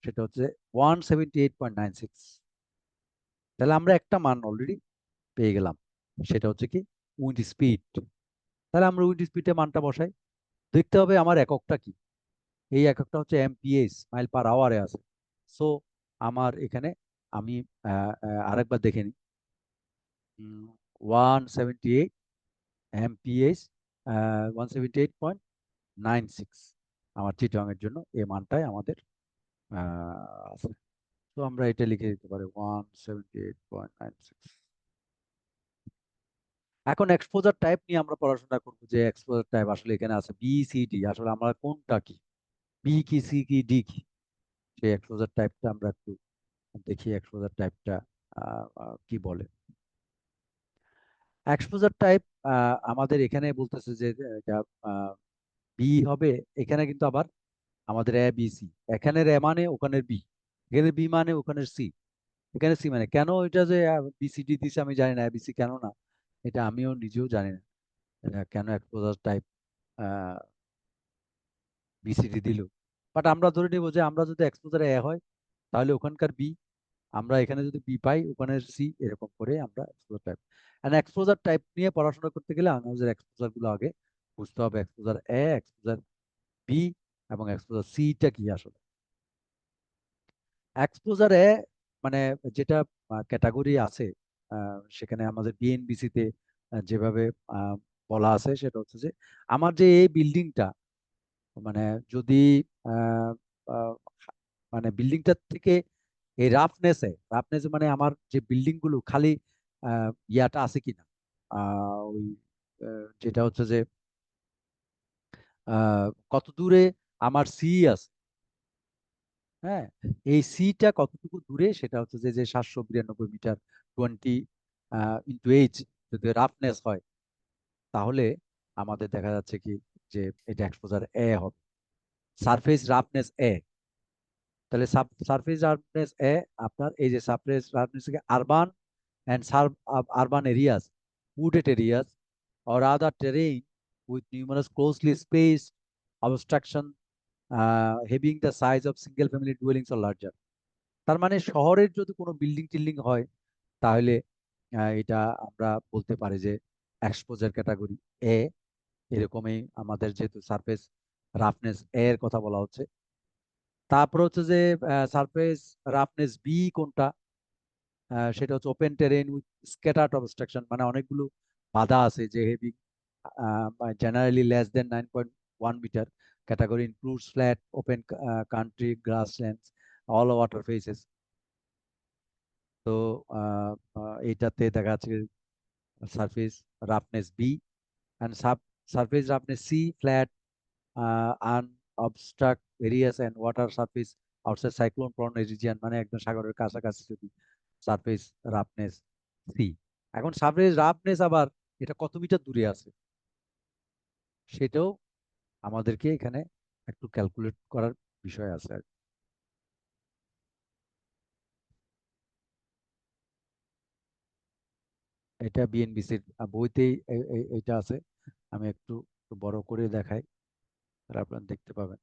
সেটা হচ্ছে 178.96। তাহলে আমরা একটা মান অলরেডি পেয়ে গেলাম, সেটা হচ্ছে কি উইন্ড স্পিড। তাহলে আমরা উইন্ড স্পিডে মানটা বসাই। দেখতে হবে আমার এককটা কি। এই এককটা হচ্ছে MPH, মাইল পার আওয়ারে আছে। সো আমার এখানে আমি আরেকবার দেখে নিই। 178 MPH, 178.96 আমার চিটাং এর জন্য এই মানটাই আমাদের আছে। তো আমরা এটা লিখে দিতে পারি 178.96। এখন এক্সপোজার টাইপ নিয়ে আমরা পড়াশোনা করবো, যে এক্সপোজার টাইপ আসলে এখানে আছে BCD, আসলে আমরা কোনটা কি, বি কি, সি কি, ডি কি, সেই এক্সপোজার টাইপটা আমরা একটু দেখি। এক্সপোজার টাইপটা কি বলে। এক্সপোজার টাইপ আমাদের এখানে বলতেছে যে এটা বি হবে। এখানে কিন্তু আবার আমাদের ABC, এখানে এ মানে ওখানে বি, এখানে বি মানে ওখানে সি, এখানে সি মানে কেন এটা যে BCD দিছে আমি জানি না, ABC কেন না এটা আমিও নিজেও জানি না, এটা কেন এক্সপোজার টাইপ BCD দিল। বাট আমরা ধরে নিব যে আমরা যদি এক্সপোজারে হয় তাহলে ওখানকার বি, আমরা এখানে যদি বি পাই ওখানে সি, এরকম করে আমরা exposure type. And exposure type নিয়ে পড়াশোনা করতে গেলে আমাদের এক্সপোজার গুলো আগে বুঝতে হবে। এক্সপোজার এক্সপোজার বি এবং এক্সপোজার সিটা কি আসলে। এক্সপোজারে মানে যেটা ক্যাটাগরি আছে, সেখানে আমাদের BNBC তে যেভাবে আহ, বলা আছে সেটা হচ্ছে যে আমার যে এই বিল্ডিংটা, মানে যদি আহ, আহ, মানে বিল্ডিংটার থেকে এই রাফনেস মানে আমার যে বিল্ডিং গুলো খালি ইয়াটা আছে কিনা, ওই যেটা হচ্ছে যে কত দূরে আমার সি আছে। হ্যাঁ, এই সিটা কতটুকু দূরে সেটা হচ্ছে যে যে 792 মিটার 20 × 8 যদি রাফনেস হয়, তাহলে আমাদের দেখা যাচ্ছে কি যে এটা এক্সপোজার হবে, সারফেস রাফনেস তাহলে সারফেস রাফনেস আপনার এই যে সারফেস রাফনেস থেকে urban and urban areas, wooded areas or other terrain with numerous closely spaced obstruction having the size of single family dwellings or larger। তার মানে শহরের যদি কোনো বিল্ডিং টিল্ডিং হয় তাহলে এটা আমরা বলতে পারি যে এক্সপোজার ক্যাটাগরি এ। এরকমই আমাদের যেহেতু সারফেস রাফনেস এর কথা বলা হচ্ছে। তারপর হচ্ছে যে সারফেস রাফনেস বি কোনটা, সেটা হচ্ছে open terrain with scattered obstruction, মানে অনেকগুলো বাধা আছে যে heavy generally less than 9.1 metre. Category includes flat open country grasslands all water faces. তো এইটাতে দেখা যাচ্ছে surface roughness B and surface roughness C, flat unobstruct areas and water surface outside cyclone prone region, মানে একদম সাগরের কাছাকাছি যদি সারফেস রাফনেস সি। এখন সারফেস রাফনেস আবার এটা কত মিটার দূরে আছে সেটাও আমাদেরকে এখানে একটু ক্যালকুলেট করার বিষয় আছে আর কি। এটা বিএনবিসির বইতেই এটা আছে। আমি একটু একটু বড় করে দেখাই, তাহলে আপনারা দেখতে পাবেন।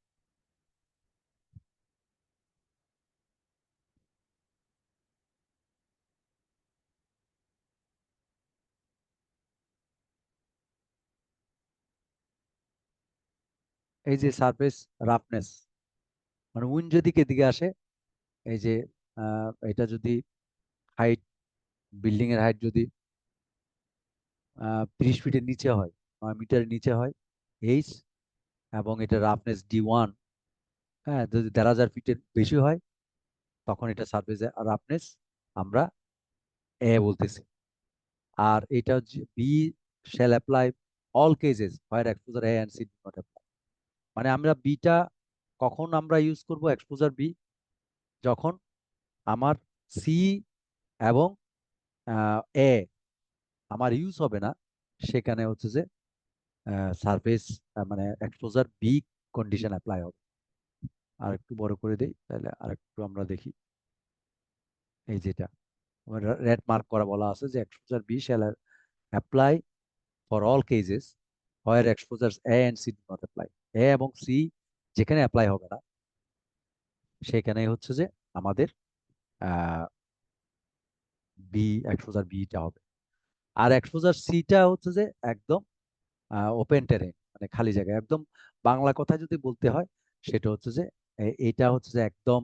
এই যে সারফেস রাফনেস, মানে উইন্ড যদি এদিকে আসে, এই যে এটা যদি হাইট, বিল্ডিং এর হাইট যদি 30 ফিটের নিচে হয়, 9 মিটারের নিচে হয় এইচ, এবং এটা রাফনেস D1, হ্যাঁ, যদি 1,500 ফিটের বেশি হয় তখন এটা সারফেস রাফনেস আমরা এ বলতেছি। আর এটা হচ্ছে B shall apply all cases where exposure A and C do not apply. মানে আমরা বিটা কখন আমরা ইউজ করব, এক্সপোজার বি যখন আমার সি এবং এ আমার ইউজ হবে না, সেখানে হচ্ছে যে সারফেস মানে এক্সপোজার বি কন্ডিশন অ্যাপ্লাই হবে। আর একটু বড় করে দেই তাহলে আর একটু আমরা দেখি। এই যেটা রেড মার্ক করা বলা আছে যে exposure B shall apply for all cases where exposure A and C do not apply. A এবং সি যেখানে অ্যাপ্লাই হবে না সেখানে হচ্ছে যে আমাদের বি এক্সপোজার বিটা হবে। আর এক্সপোজার সিটা হচ্ছে যে একদম ওপেন টেরেন, মানে খালি জায়গায় একদম। বাংলা কথায় যদি বলতে হয় সেটা হচ্ছে যে এইটা হচ্ছে যে একদম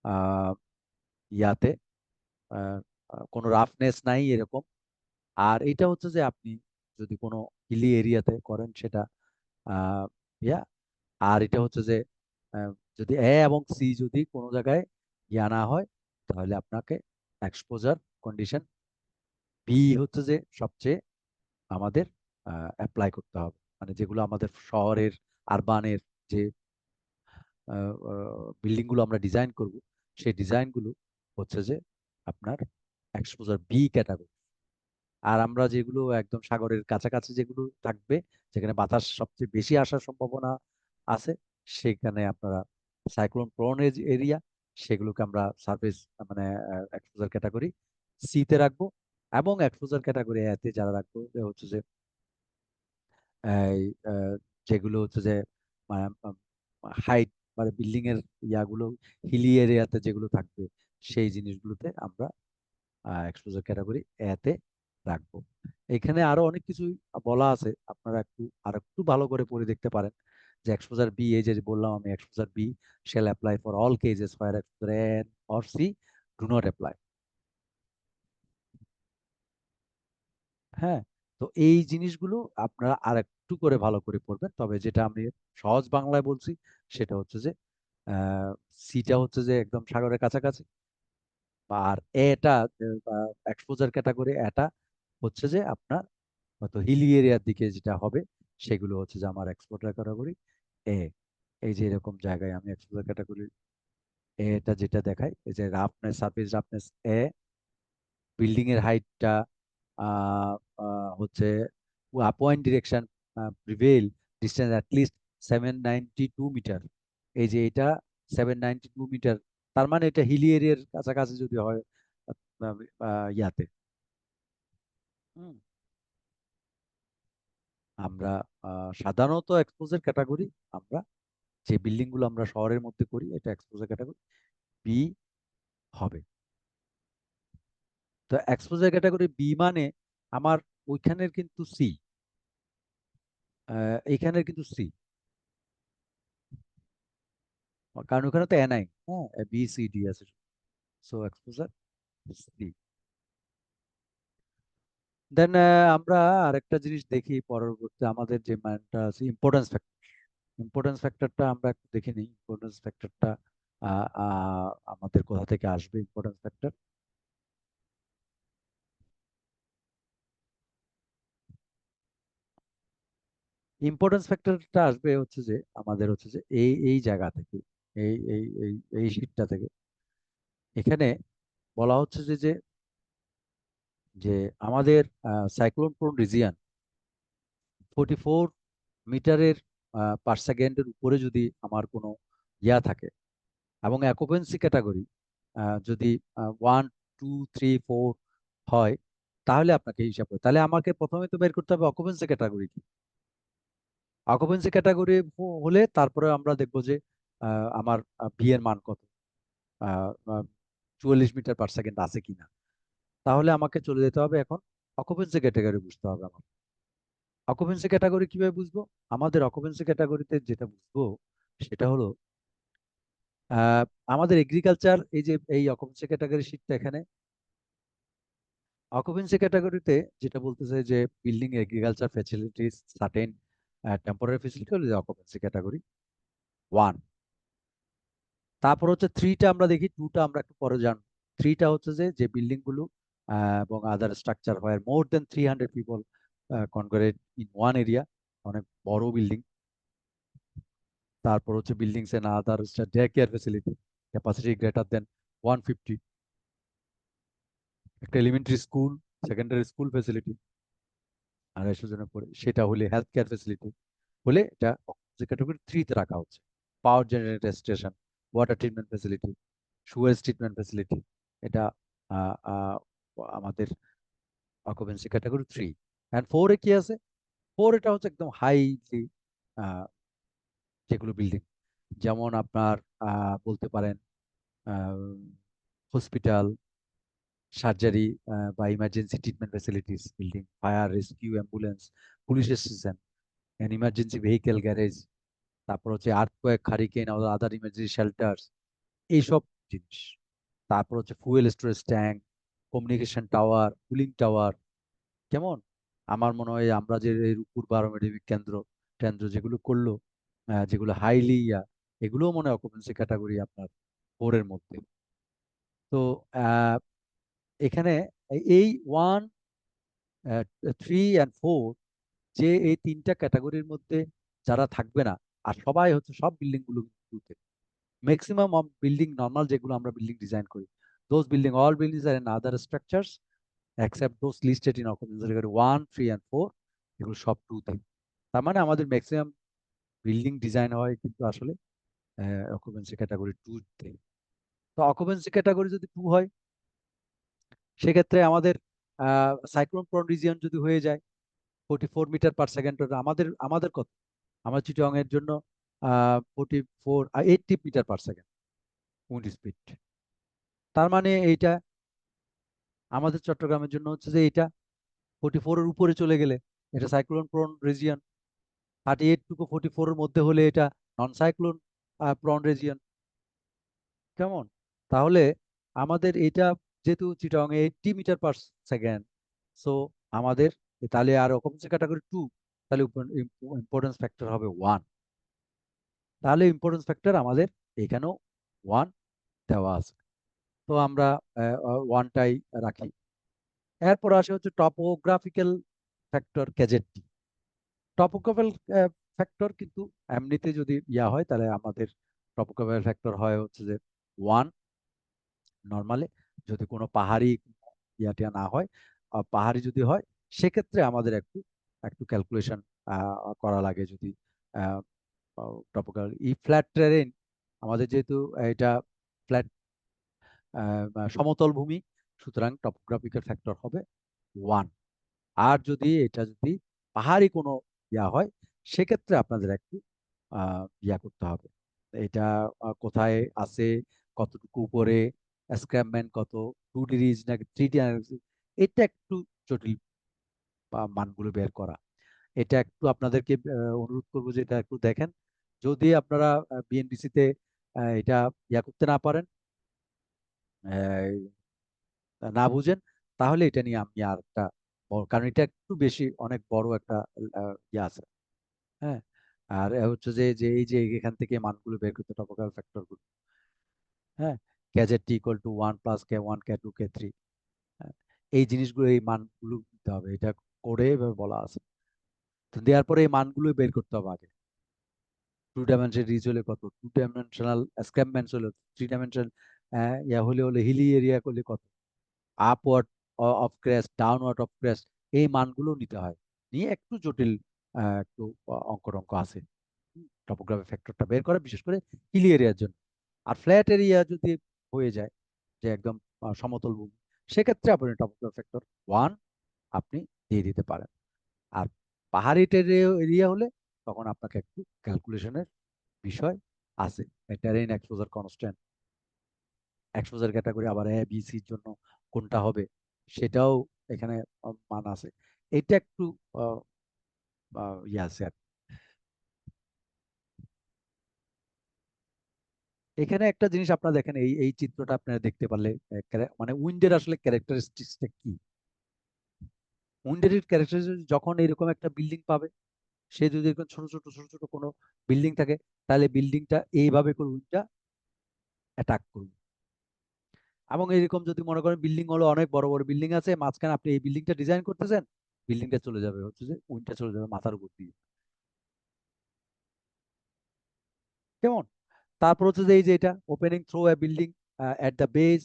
আহ, ইয়াতে আহ, কোনো রাফনেস নাই এরকম। আর এটা হচ্ছে যে আপনি যদি কোনো হিলি এরিয়াতে করেন সেটা আহ, ইয়া। আর এটা হচ্ছে যে আহ, যদি এ এবং সি যদি কোনো জায়গায় ইয়া না হয় তাহলে আপনাকে এক্সপোজার কন্ডিশন বি হচ্ছে যে সবচেয়ে আমাদের অ্যাপ্লাই করতে হবে। মানে যেগুলো আমাদের শহরের আরবানের যে বিল্ডিং গুলো আমরা ডিজাইন করব, সেই ডিজাইনগুলো হচ্ছে যে আপনার এক্সপোজার বি ক্যাটাগরি। আর আমরা যেগুলো একদম সাগরের কাছাকাছি যেগুলো থাকবে, যেখানে বাতাস সবচেয়ে বেশি আসার সম্ভাবনা আছে, সেখানে আপনারা সাইক্লোন প্রোন এরিয়া, সেগুলোকে আমরা সার্ফেস মানে এক্সপোজার ক্যাটাগরি সি তে রাখবো। এবং এক্সপোজার ক্যাটাগরি এ তে যারা রাখবো যে হচ্ছে যে এই যেগুলো হচ্ছে যে হাইট মানে বিল্ডিং এর ইয়াগুলো হিলি এরিয়াতে যেগুলো থাকবে সেই জিনিসগুলোতে আমরা এক্সপোজার ক্যাটাগরি এতে রাখবো। এখানে আরো অনেক কিছু বলা আছে, আপনারা একটু আর একটু ভালো করে পড়ে দেখতে পারেন। যে এক্সপোজার বি, এই যে বললাম আমি, exposure B shall apply for all cases where exposure A or C do not apply. হ্যাঁ, তো এই জিনিসগুলো আপনারা আর একটু করে ভালো করে পড়বেন। তবে যেটা আমি সহজ বাংলায় বলছি সেটা হচ্ছে যে সিটা হচ্ছে যে একদম সাগরের কাছাকাছি, আর এটা এক্সপোজার ক্যাটাগরি এটা হচ্ছে যে আপনার হয়তো হিলি এরিয়ার দিকে যেটা হবে সেগুলো হচ্ছে যে আমার এক্সপোজার ক্যাটাগরি এ। এই যে এরকম জায়গায় আমি এক্সপোজার ক্যাটাগরি এটা যেটা দেখাই, এই যে roughness surface roughness A, building এর হাইটটা হচ্ছে point direction prevail distance at least 792 meter. এই যে এটা 792 মিটার, তার মানে এটা হিলি এরিয়ার কাছাকাছি যদি হয় ইয়াতে। হুম, আমরা সাধারণত এক্সপোজের ক্যাটাগরি আমরা যে বিল্ডিং গুলো আমরা শহরের মধ্যে করি এটা এক্সপোজের ক্যাটাগরি বি হবে। তো এক্সপোজের ক্যাটাগরি বি মানে আমার ওইখানের কিন্তু সি, এইখানের কিন্তু সি, কারণ ওখানে তো এনআই, হ্যাঁ, বি সি ডি আছে। So exposure C. দেন আমরা আরেকটা জিনিস দেখি পরবর্তী আমাদের যে মানটা আছে ইম্পর্টেন্স ফ্যাক্টর। ইম্পর্টেন্স ফ্যাক্টরটা আমরা একটু দেখে নিই। ইম্পর্টেন্স ফ্যাক্টরটা আমাদের কোথা থেকে আসবে ইম্পর্টেন্স ফ্যাক্টর। ইম্পর্টেন্স ফ্যাক্টরটা আসবে হচ্ছে যে আমাদের হচ্ছে যে এই এই জায়গা থেকে, এই শীটটা থেকে। এখানে বলা হচ্ছে যে যে যে আমাদের সাইক্লোন প্রোন রিজিয়ন 44 মিটারের পার সেকেন্ডের উপরে যদি আমার কোনো থাকে, এবং অ্যাকুপেন্সি ক্যাটাগরি যদি 1 2 3 4 হয়, তাহলে আপনাকে হিসাব করে, তাহলে আমাকে প্রথমে তো বের করতে হবে অকুপেন্সি ক্যাটাগরি কি। অকুপেন্সি ক্যাটাগরি হলে তারপরে আমরা দেখবো যে আমার ভি এর মান কত, 44 মিটার পার সেকেন্ড আছে কিনা। তাহলে আমাকে চলে যেতে হবে এখন অকুপেন্সি ক্যাটাগরি বুঝতে হবে আমার। অকুপেন্সি ক্যাটাগরি কিভাবে বুঝবো? আমাদের অকুপেন্সি ক্যাটাগরিতে যেটা বুঝবো সেটা হলো আমাদের এগ্রিকালচার, এই যে এই অকুপেন্সি ক্যাটাগরি শিটটা এখানে, অকুপেন্সি ক্যাটাগরিতে যেটা বলতেছে যে building agriculture facilities certain temporary facility হলো অকুপেন্সি ক্যাটাগরি 1। তারপর হচ্ছে 3টা আমরা দেখি, 2টা আমরা একটু পরে জানবো। 3টা হচ্ছে যে যে বিল্ডিং গুলো এবং আদার স্ট্রাকচার হয় more than 300 people congregate in one area, অনেক বড় বিল্ডিং। তারপর হচ্ছে buildings and other day care facility capacity greater than 150, একটা elementary school, secondary school facility 250 জনের পরে, সেটা হলে হেলথ কেয়ার ফ্যাসিলিটি হলে এটা ক্যাটাগরি 3তে রাখা হচ্ছে। Power generator station, water treatment facility, sewage treatment facility, এটা আহ, আহ, আমাদের অকুপেন্সি ক্যাটাগরি 3। অ্যান্ড 4-এ কি আছে? 4 এটা হচ্ছে একদম হাইলি যেগুলো বিল্ডিং, যেমন আপনার বলতে পারেন হসপিটাল, সার্জারি বা emergency treatment facilities building, fire rescue ambulance, police station and emergency vehicle garage, তারপর হচ্ছে আর্থকোয়েক, হারিকেন, আদার ইমার্জেন্সি শেল্টার্স, এইসব জিনিস। তারপর হচ্ছে fuel storage tank, communication tower, cooling tower. কেমন? আমার মনে হয় আমরা যে এই রূপপুর পারমাণবিক কেন্দ্র কেন্দ্র যেগুলো করলো, যেগুলো হাইলি এগুলোও মনে হয় অকুপেন্সি ক্যাটাগরি আপনার 4-এর মধ্যে। তো আহ, এখানে এই 1 3 and 4, যে এই 3টা ক্যাটাগরির মধ্যে যারা থাকবে না, আর সবাই হচ্ছে সব বিল্ডিং গুলো কিন্তু ম্যাক্সিমাম বিল্ডিং নর্মাল যেগুলো আমরা বিল্ডিং ডিজাইন করি, those building all buildings are in other structures except those listed in occupancy category 1 3 and 4, এগুলো সব 2-তে। তার মানে আমাদের ম্যাক্সিমাম বিল্ডিং ডিজাইন হয় কিন্তু আসলে অকুপেন্সি ক্যাটাগরি 2-তে। তো অকুপেন্সি ক্যাটাগরি যদি 2 হয়, সেক্ষেত্রে আমাদের সাইক্লোন প্রন রিজিয়ন যদি হয়ে যায় 44 মিটার পার সেকেন্ড, আমাদের আমাদের কত? আমার চিটং এর জন্য 80 meter per second wind speed. তার মানে এইটা আমাদের চট্টগ্রামের জন্য হচ্ছে যে এটা 44-এর উপরে চলে গেলে এটা সাইক্লোন প্রন রিজিয়ন, 38 টু 44-এর মধ্যে হলে এটা নন সাইক্লোন প্রন রিজিয়ন। কেমন? তাহলে আমাদের এটা যেহেতু চিটং 80 মিটার পার সেকেন্ড, সো আমাদের তাহলে আর অকুপেন্সি ক্যাটাগরি 2, তাহলে ইম্পর্টেন্স ফ্যাক্টর হবে 1। তাহলে ইম্পর্টেন্স ফ্যাক্টর আমাদের এখানেও 1 দেওয়া আছে। তো আমরা 1টাই রাখি। এরপর আসে হচ্ছে টপোগ্রাফিক্যাল ফ্যাক্টর ক্যাজেটি। টপোগ্রাফিক্যাল ফ্যাক্টর কিন্তু এমনিতে যদি হয় তাহলে আমাদের টপোগ্রাফিক্যাল ফ্যাক্টর হয় হচ্ছে যে 1 নর্মালে, যদি কোনো পাহাড়ি টিয়া না হয়। পাহাড়ি যদি হয় সেক্ষেত্রে আমাদের একটু একটু ক্যালকুলেশন করা লাগে। যদি টপোগ্রাফিক্যাল ফ্ল্যাট টেরেন, আমাদের যেহেতু এটা ফ্ল্যাট সমতল ভূমি, সুতরাং টপোগ্রাফিক্যাল ফ্যাক্টর হবে 1। আর যদি এটা যদি পাহাড়ি কোনো হয়, সেক্ষেত্রে আপনাদের একটু করতে হবে। এটা কোথায় আছে, কতটুকু উপরে, এসক্র্যাপমেন্ট কত, 2 ডিগ্রিজ নাকি 3 ডিগ্রি, এটা একটু জটিল মানগুলো বের করা। এটা একটু আপনাদেরকে অনুরোধ করবো যে এটা একটু দেখেন। যদি আপনারা বিএনবিসি তে এটা করতে না পারেন, না বুঝেন, তাহলে এটা নিয়ে আমি আর একটা কারণ এটা একটু বেশি অনেক বড় একটা আছে। হ্যাঁ। আর হচ্ছে যে যে এই যে এখান থেকে মানগুলো বের করতে টপোগ্রাফিক্যাল ফ্যাক্টর গুলো, হ্যাঁ, ক্যাজেট T equal to 1 + K1 K2 K3, হ্যাঁ, এই জিনিসগুলো এই মানগুলো দিতে হবে, এটা করে এভাবে বলা আছে। তো দেওয়ার পরে এই মানগুলো বের করতে হবে আগে। 2 ডাইমেনশন রিচ হলে কত, 2 ডাইমেনশনাল স্ক্যামমেন্টস হলে, 3 ডাইমেনশন হলে হিলি এরিয়া করলে কত, upward of crest, downward of crest, এই মানগুলো নিতে হয়। নিয়ে একটু জটিল একটু অঙ্ক টঙ্ক আছে টপোগ্রাফি ফ্যাক্টরটা বের করে, বিশেষ করে হিলি এরিয়ার জন্য। আর ফ্ল্যাট এরিয়া যদি হয়ে যায় যে একদম সমতল ভূমি, সেক্ষেত্রে আপনি টপোগ্রাফি ফ্যাক্টর 1 আপনি দিয়ে দিতে পারেন। আর পাহাড়ি এরিয়া হলে তখন আপনাকে একটু ক্যালকুলেশনের বিষয় আছে। Terrain exposure constant, exposure category আবার এ বি সির জন্য কোনটা হবে সেটাও এখানে মান আছে। এটা একটু আহ, ইয়ে আছে আর কি। এখানে একটা জিনিস আপনারা দেখেন, এই এই চিত্রটা আপনারা দেখতে পারলে মানে উইন্ডের আসলে ক্যারেক্টারিস্টিক্সটা কি। উইন্ডের ক্যারেক্টারিস্টিক্স যখন এরকম একটা বিল্ডিং পাবে, সে যদি এরকম ছোট ছোট ছোট ছোট কোনো বিল্ডিং থাকে, তাহলে বিল্ডিংটা এইভাবে করে উইন্ডটা অ্যাটাক করবে। এবং এরকম যদি মনে করেন বিল্ডিং হলো অনেক বড় বড় বিল্ডিং আছে, মাঝখানে আপনি এই বিল্ডিংটা ডিজাইন করতেছেন, বিল্ডিংটা চলে যাবে হচ্ছে যে উইন্ডটা চলে যাবে মাথার উপর দিয়ে। কেমন? তারপর হচ্ছে যে এই যে এটা opening through a building at the base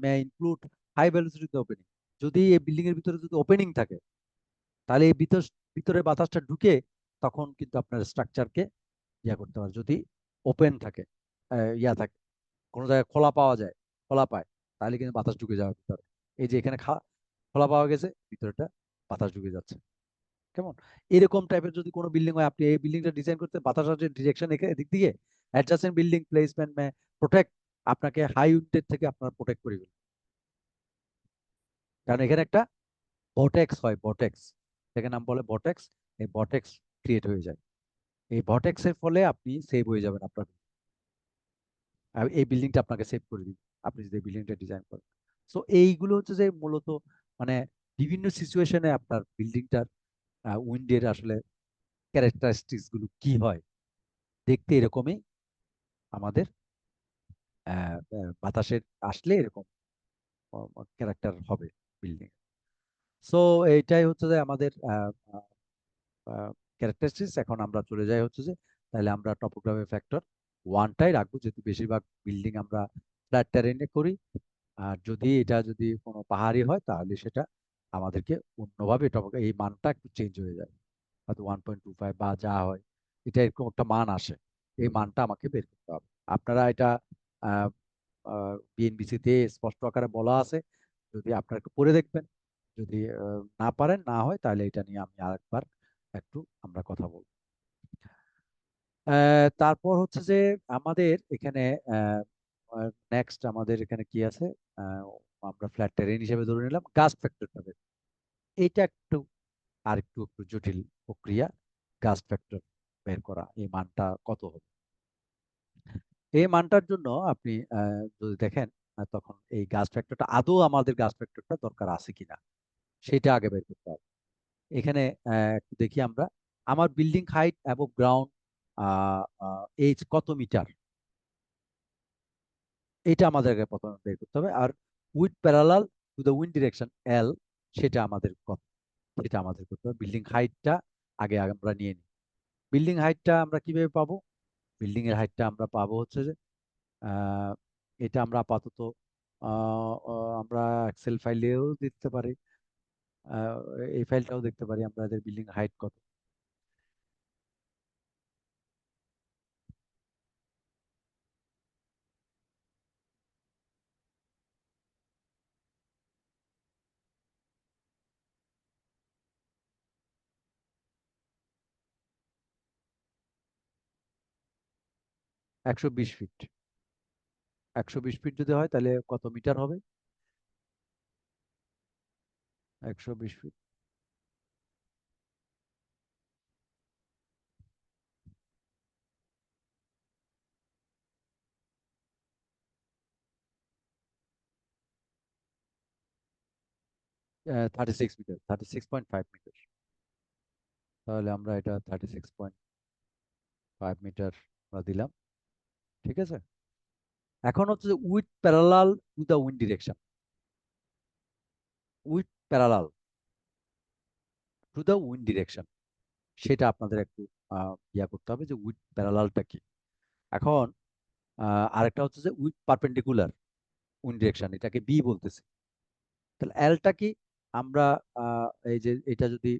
may include high velocity opening. যদি এই বিল্ডিং এর ভিতরে যদি ওপেনিং থাকে, তাহলে এই ভিতরে বাতাসটা ঢুকে তখন কিন্তু আপনার স্ট্রাকচারকে ইয়া করতে পারে। যদি ওপেন থাকে, ইয়া থাকে, কোনো জায়গায় খোলা পাওয়া যায়, খোলা পায়, তাহলে কিন্তু বাতাস ঢুকে যাওয়ার ভিতরে। এই যে এখানে খোলা পাওয়া গেছে, ভিতরেটা বাতাস ঢুকে যাচ্ছে। কেমন? এরকম টাইপের যদি কোনো বিল্ডিং হয়, আপনি এই বিল্ডিংটা ডিজাইন করতে বাতাস আসছে ডিরেকশন এদিক দিয়ে, অ্যাডজাসেন্ট বিল্ডিং প্লেসমেন্ট প্রোটেক্ট, আপনাকে হাই উইন্ডের থেকে আপনার প্রোটেক্ট করে দিবে। কারণ এখানে একটা ভর্টেক্স হয়, ভর্টেক্স, এটাকে নাম বলে ভর্টেক্স। এই ভর্টেক্স ক্রিয়েট হয়ে যায়, এই ভর্টেক্সের ফলে আপনি সেভ হয়ে যাবেন আপনার, আর এই বিল্ডিংটা আপনাকে সেভ করে দিবে আপনি যদি বিল্ডিংটা ডিজাইন করেন। সো এইগুলো হচ্ছে যে মূলত মানে বিভিন্ন সিচুয়েশনে আপনার বিল্ডিংটার উইন্ডের আসলে ক্যারেক্টারিস্টিক্স গুলো কি হয়, দেখতে এরকমই আমাদের বাতাসের আসলে এরকম ক্যারেক্টার হবে বিল্ডিং। সো এইটাই হচ্ছে যে আমাদের ক্যারেক্টারিস্টিক্স। এখন আমরা চলে যাই হচ্ছে যে তাহলে আমরা টপোগ্রাফি ফ্যাক্টর 1টাই রাখবো, যেহেতু বেশিরভাগ বিল্ডিং আমরা ফ্ল্যাট টেরেনে করি। আর যদি এটা যদি কোনো পাহাড়ি হয়, তাহলে সেটা আমাদেরকে অন্যভাবে এই মানটা একটু চেঞ্জ হয়ে যায়, হয়তো 1.25 বা যা হয়, এটা এরকম একটা মান আসে, এই মানটা আমাকে বের করতে হবে। আপনারা এটা বিএনবিসি তে স্পষ্ট আকারে বলা আছে, যদি আপনারা একটু পড়ে দেখবেন। যদি না পারেন, না হয়, তাহলে এটা নিয়ে আমি আরেকবার একটু আমরা কথা বলবো। তারপর হচ্ছে যে আমাদের এখানে নেক্সট আমাদের এখানে কি আছে, আহ, আমরা ফ্ল্যাট টেরেন হিসেবে ধরে নিলাম গাছ ফ্যাক্টরটা। এটা একটু আর একটু একটু জটিল প্রক্রিয়া, গাছ ফ্যাক্টর বের করা, এই মানটা কত হবে। এই মানটার জন্য আপনি যদি দেখেন, তখন এই গাছ ফ্যাক্টরটা আদৌ আমাদের গাছ ফ্যাক্টরটা দরকার আছে কিনা সেটা আগে বের করতে হবে। এখানে একটু দেখি আমরা, আমার building height above ground H কত মিটার, এটা আমাদেরকে প্রথমে বের করতে হবে। আর with parallel to the wind direction L, সেটা আমাদের সেটা আমাদের করতে হবে। বিল্ডিং হাইটটা আগে আমরা নিয়ে নিই। বিল্ডিং হাইটটা আমরা কিভাবে পাবো? বিল্ডিং এর হাইটটা আমরা পাবো হচ্ছে যে আহ, এটা আমরা আপাতত আমরা এক্সেল ফাইলেও দিতে পারি, আহ, এই ফাইলটাও দেখতে পারি আমরা এদের বিল্ডিং হাইট কত। 120 ফিট। 120 ফিট যদি হয় তাহলে কত মিটার হবে? 120 ফিট, 36 মিটার, 36.5 মিটার। তাহলে আমরা এটা 36.5 মিটার আমরা দিলাম। ঠিক আছে। এখন হচ্ছে যে with parallel to the wind direction, with parallel to the wind direction, সেটা আপনাদের একটু ইয়া করতে হবে যে উইথ প্যারালালটা কি। এখন আরেকটা হচ্ছে যে উইথ পারপেন্ডিকুলার উইন্ড ডিরেকশন, এটাকে বি বলতেছি। তাহলে এলটা কি? আমরা এই যে এটা যদি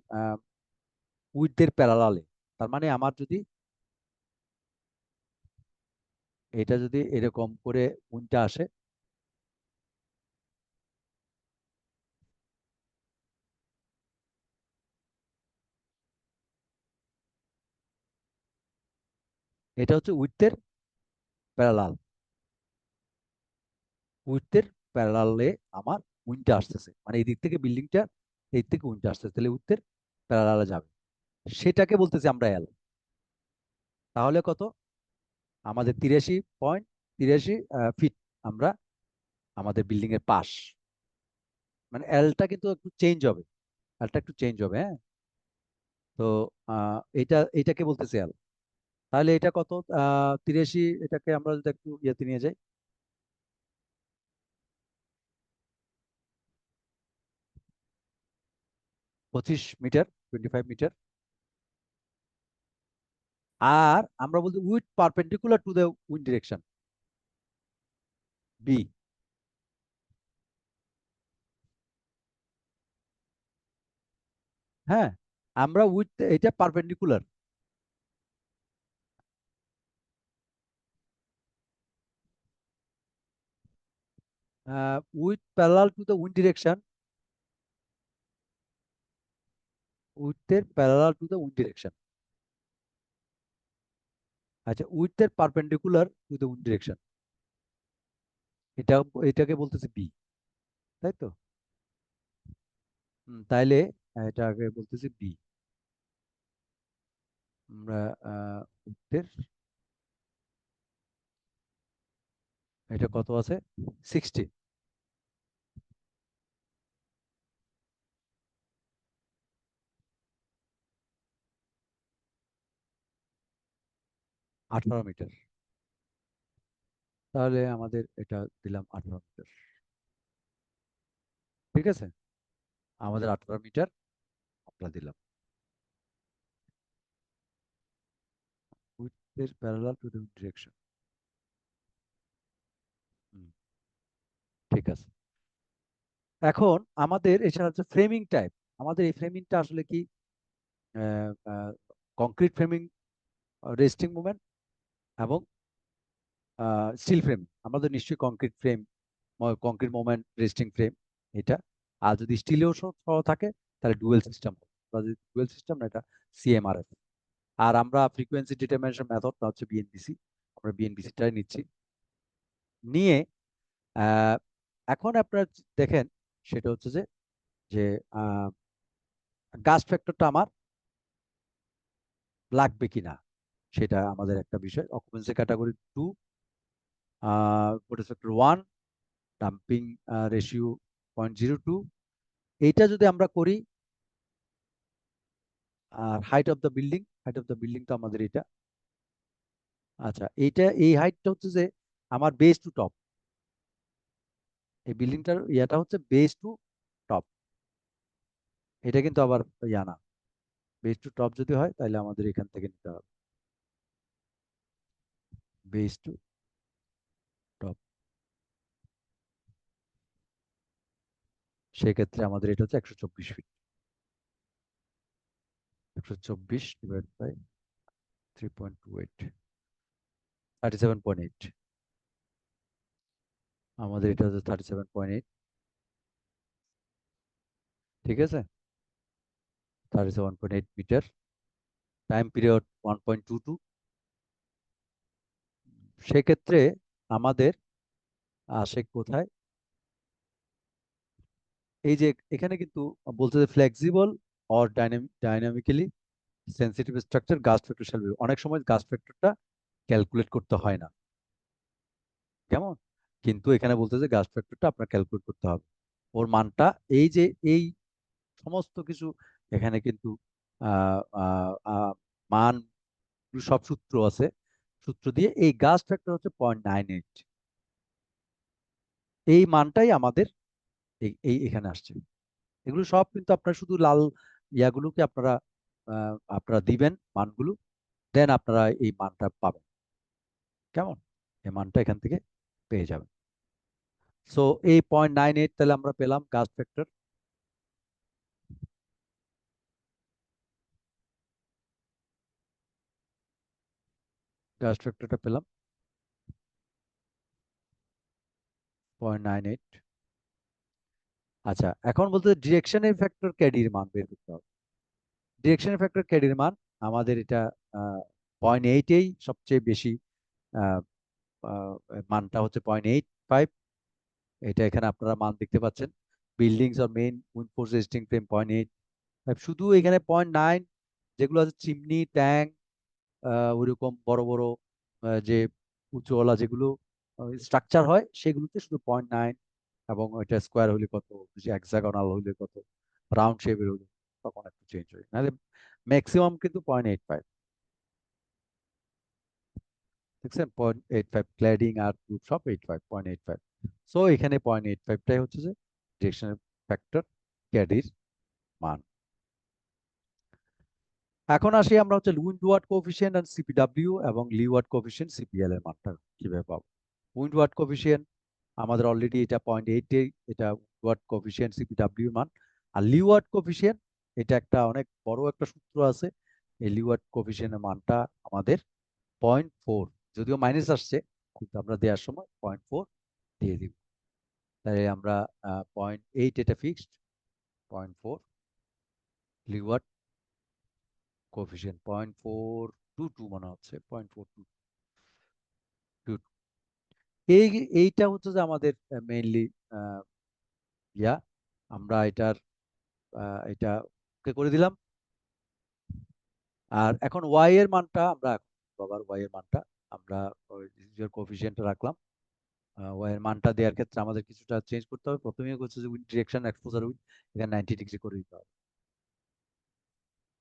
উইথদের প্যারালালে, তার মানে আমার যদি এটা যদি এরকম করে উইন্ডটা আসে, এটা হচ্ছে উইথদের প্যারালাল, উইথদের প্যারালালে আমার উইন্ডটা আসতেছে, মানে এই দিক থেকে বিল্ডিংটা, এই দিক থেকে উইন্ডটা আসতেছে, তাহলে উইথদের প্যারালালে যাবে, সেটাকে বলতেছি আমরা এল। তাহলে কত? আমাদের 83.83 ফিট আমরা আমাদের বিল্ডিং এর পাশ, মানে এলটা কিন্তু একটু চেঞ্জ হবে, এলটা একটু চেঞ্জ হবে, হ্যাঁ। তো এটাকে বলতেছি এল। তাহলে এটা কত? 83, এটাকে আমরা যদি একটু ইয়েতে নিয়ে যাই, 25 মিটার, 25 মিটার। আর আমরা বলছি with perpendicular to the wind direction, B. হ্যাঁ, আমরা উইথ, এটা perpendicular, with parallel to the wind direction, উইথের parallel to the wind direction. আচ্ছা, উইথের perpendicular to the wind direction, এটা, এটাকে বলতেছে বি, তাই তো? তাইলে এটাকে বলতেছি বি। আমরা উইথের, এটা কত আছে? 60, 18 মিটার। তাহলে আমাদের এটা দিলাম 18 মিটার, ঠিক আছে? আমাদের 18 মিটার আমরা দিলাম উইথের প্যারালাল টু দ্য ডিরেকশন। ঠিক আছে। এখন আমাদের এছাড়া হচ্ছে ফ্রেমিং টাইপ। আমাদের এই ফ্রেমিংটা আসলে কি? কংক্রিট ফ্রেমিং, রেস্টিং মুভমেন্ট, এবং স্টিল ফ্রেম। আমাদের নিশ্চয়ই concrete frame, concrete moment, resting frame, এটা। আর যদি স্টিলেও সহ থাকে তাহলে ডুয়েল সিস্টেম, বা যদি ডুয়েল সিস্টেম না, এটা সিএমআরএফ। আর আমরা ফ্রিকোয়েন্সি ডিটারমিনেশন মেথডটা হচ্ছে বিএনপিসি, আমরা বিএনপিসিটাই নিচ্ছি, নিয়ে আহ, এখন আপনারা দেখেন সেটা হচ্ছে যে যে গাস্ট ফ্যাক্টরটা আমার লাগবে কিনা, সেটা আমাদের একটা বিষয়। Occupancy category 2, factor 1, damping ratio 0.02, এইটা যদি আমরা করি। আর height of the building, height of the building তো আমাদের এটা। আচ্ছা, এইটা, এই হাইটটা হচ্ছে যে আমার বেস টু টপ, এই বিল্ডিংটার ইয়াটা হচ্ছে বেস টু টপ, এটা কিন্তু আবার ইয়া না। বেস টু টপ যদি হয় তাহলে আমাদের এখান থেকে নিতে হবে বেস টু টপ, সেক্ষেত্রে আমাদের এটা হচ্ছে 124 ফিট। 124 divide by 3.28, 37.8। আমাদের এটা হচ্ছে 37.8, ঠিক আছে? 37.8 মিটার, টাইম পিরিয়ড 1.22। সেক্ষেত্রে আমাদের আসে কোথায়? এই যে এখানে কিন্তু বলছে যে flexible or dynamically sensitive structure gust factor shall be. অনেক সময় গাস্ট ফ্যাক্টরটা ক্যালকুলেট করতে হয় না, কেমন? কিন্তু এখানে বলতে যে গাস্ট ফ্যাক্টরটা আপনার ক্যালকুলেট করতে হবে, ওর মানটা। এই যে এই সমস্ত কিছু এখানে কিন্তু আহ, আহ, আহ, মান, সব সূত্র আছে, সূত্র দিয়ে এই গাস্ট ফ্যাক্টর হচ্ছে 0.98, এই মানটাই আমাদের এই এই এখানে আসছে। এগুলো সব কিন্তু আপনার শুধু লাল ইয়াগুলোকে আপনারা আপনারা দিবেন মানগুলো, দেন আপনারা এই মানটা পাবেন। কেমন? এই মানটা এখান থেকে পেয়ে যাবেন। সো এই 0.98 তাহলে আমরা পেলাম কাস্ট ফ্যাক্টর। কাস্ট ফ্যাক্টরটা পেলাম 0.98। আচ্ছা, এখন বলতে ডিরেকশনের ফ্যাক্টর ক্যাডির মান বের করতে হবে। ডিরেকশনের ফ্যাক্টর ক্যাডির মান আমাদের এটা 0.8এই সবচেয়ে বেশি। আহ, আহ, মানটা হচ্ছে 0.85। এটা এখানে আপনারা মান দেখতে পাচ্ছেন। বিল্ডিংস আর main wind force resisting frame 0.8। শুধু এখানে 0.9 যেগুলো আছে চিমনি ট্যাঙ্ক, ওইরকম বড় বড় যে উঁচুওয়ালা যেগুলো স্ট্রাকচার হয় সেগুলোতে শুধু 0.9। এবং ওইটা স্কোয়ার হলে কত, হেক্সাগোনাল হলে কত, রাউন্ড শেপের হলে তখন একটু চেঞ্জ হয়, নাহলে ম্যাক্সিমাম কিন্তু 0.85। দেখছেন 0.85 ক্ল্যাডিং আর রুফ সব 0.85। সো এখানে 0.85টাই হচ্ছে যে ডিরেকশনের ফ্যাক্টর ক্যাডির মান। এখন আসি আমরা হচ্ছে উইন্ডওয়ার্ড কোএফিসিয়েন্ট এন্ড সিপিডব্লিউ এবং লিওয়ার্ড কোএফিসিয়েন্ট সিপিএল এর মানটা কিভাবে পাবো। উইন্ডওয়ার্ড কোএফিসিয়েন্ট আমাদের অলরেডি এটা 0.8, এটা উইন্ডওয়ার্ড কোএফিসিয়েন্ট সিপিডব্লিউ এর মান। আর লিওয়ার্ড কোএফিসিয়েন্ট এটা একটা অনেক বড় একটা সূত্র আছে। এই লিওয়ার্ড কোএফিসিয়েন্টের মানটা আমাদের 0.4, যদিও মাইনাস আসছে কিন্তু আমরা দেওয়ার সময় 0.4 দিয়ে দিব। তাই আমরা 0.8 এটা ফিক্সড, 0.4 লিওয়ার্ড কোএফিসিয়েন্ট 0.422 মনে হচ্ছে, 0.422। এইটা হচ্ছে যে আমাদের মেইনলি ইয়া, আমরা এটা ওকে করে দিলাম। আর এখন ওয়াই এর মানটা আমরা বাবার ওয়াই এর মানটা আমরা কোএফিসিয়েন্টে রাখলাম। ওয়াই এর মানটা দেওয়ার ক্ষেত্রে আমাদের কিছুটা চেঞ্জ করতে হবে। প্রথমেই হচ্ছে যে উইন্ড ডিরেকশন এক্সপোজার উইন্ড এখানে 90 ডিগ্রি করে দিতে হবে।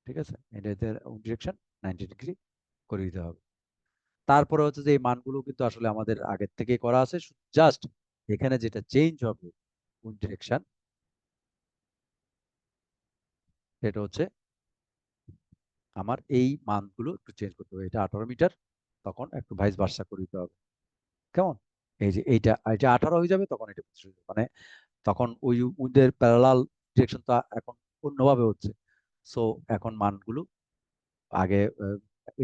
ঠিক আছে, এটাতে উইন্ড ডিরেকশন 90 ডিগ্রি করে দিতে হবে। তারপরে হচ্ছে যে এই মানগুলো কিন্তু আসলে আমাদের আগের থেকেই করা আছে, জাস্ট এখানে যেটা চেঞ্জ হবে উইন্ড ডিরেকশন, সেটা হচ্ছে আমার এই মানগুলো একটু চেঞ্জ করতে হবে। এটা 18 মিটার, তখন একটু ভাইস ভার্সা করে দিতে হবে। কেমন? এই যে এইটা এটা 18 হয়ে যাবে, তখন এটা 25 হয়ে যাবে। মানে তখন ওই উইন্ডের প্যারালাল ডিরেকশন তো এখন অন্যভাবে হচ্ছে। সো এখন মানগুলো আগে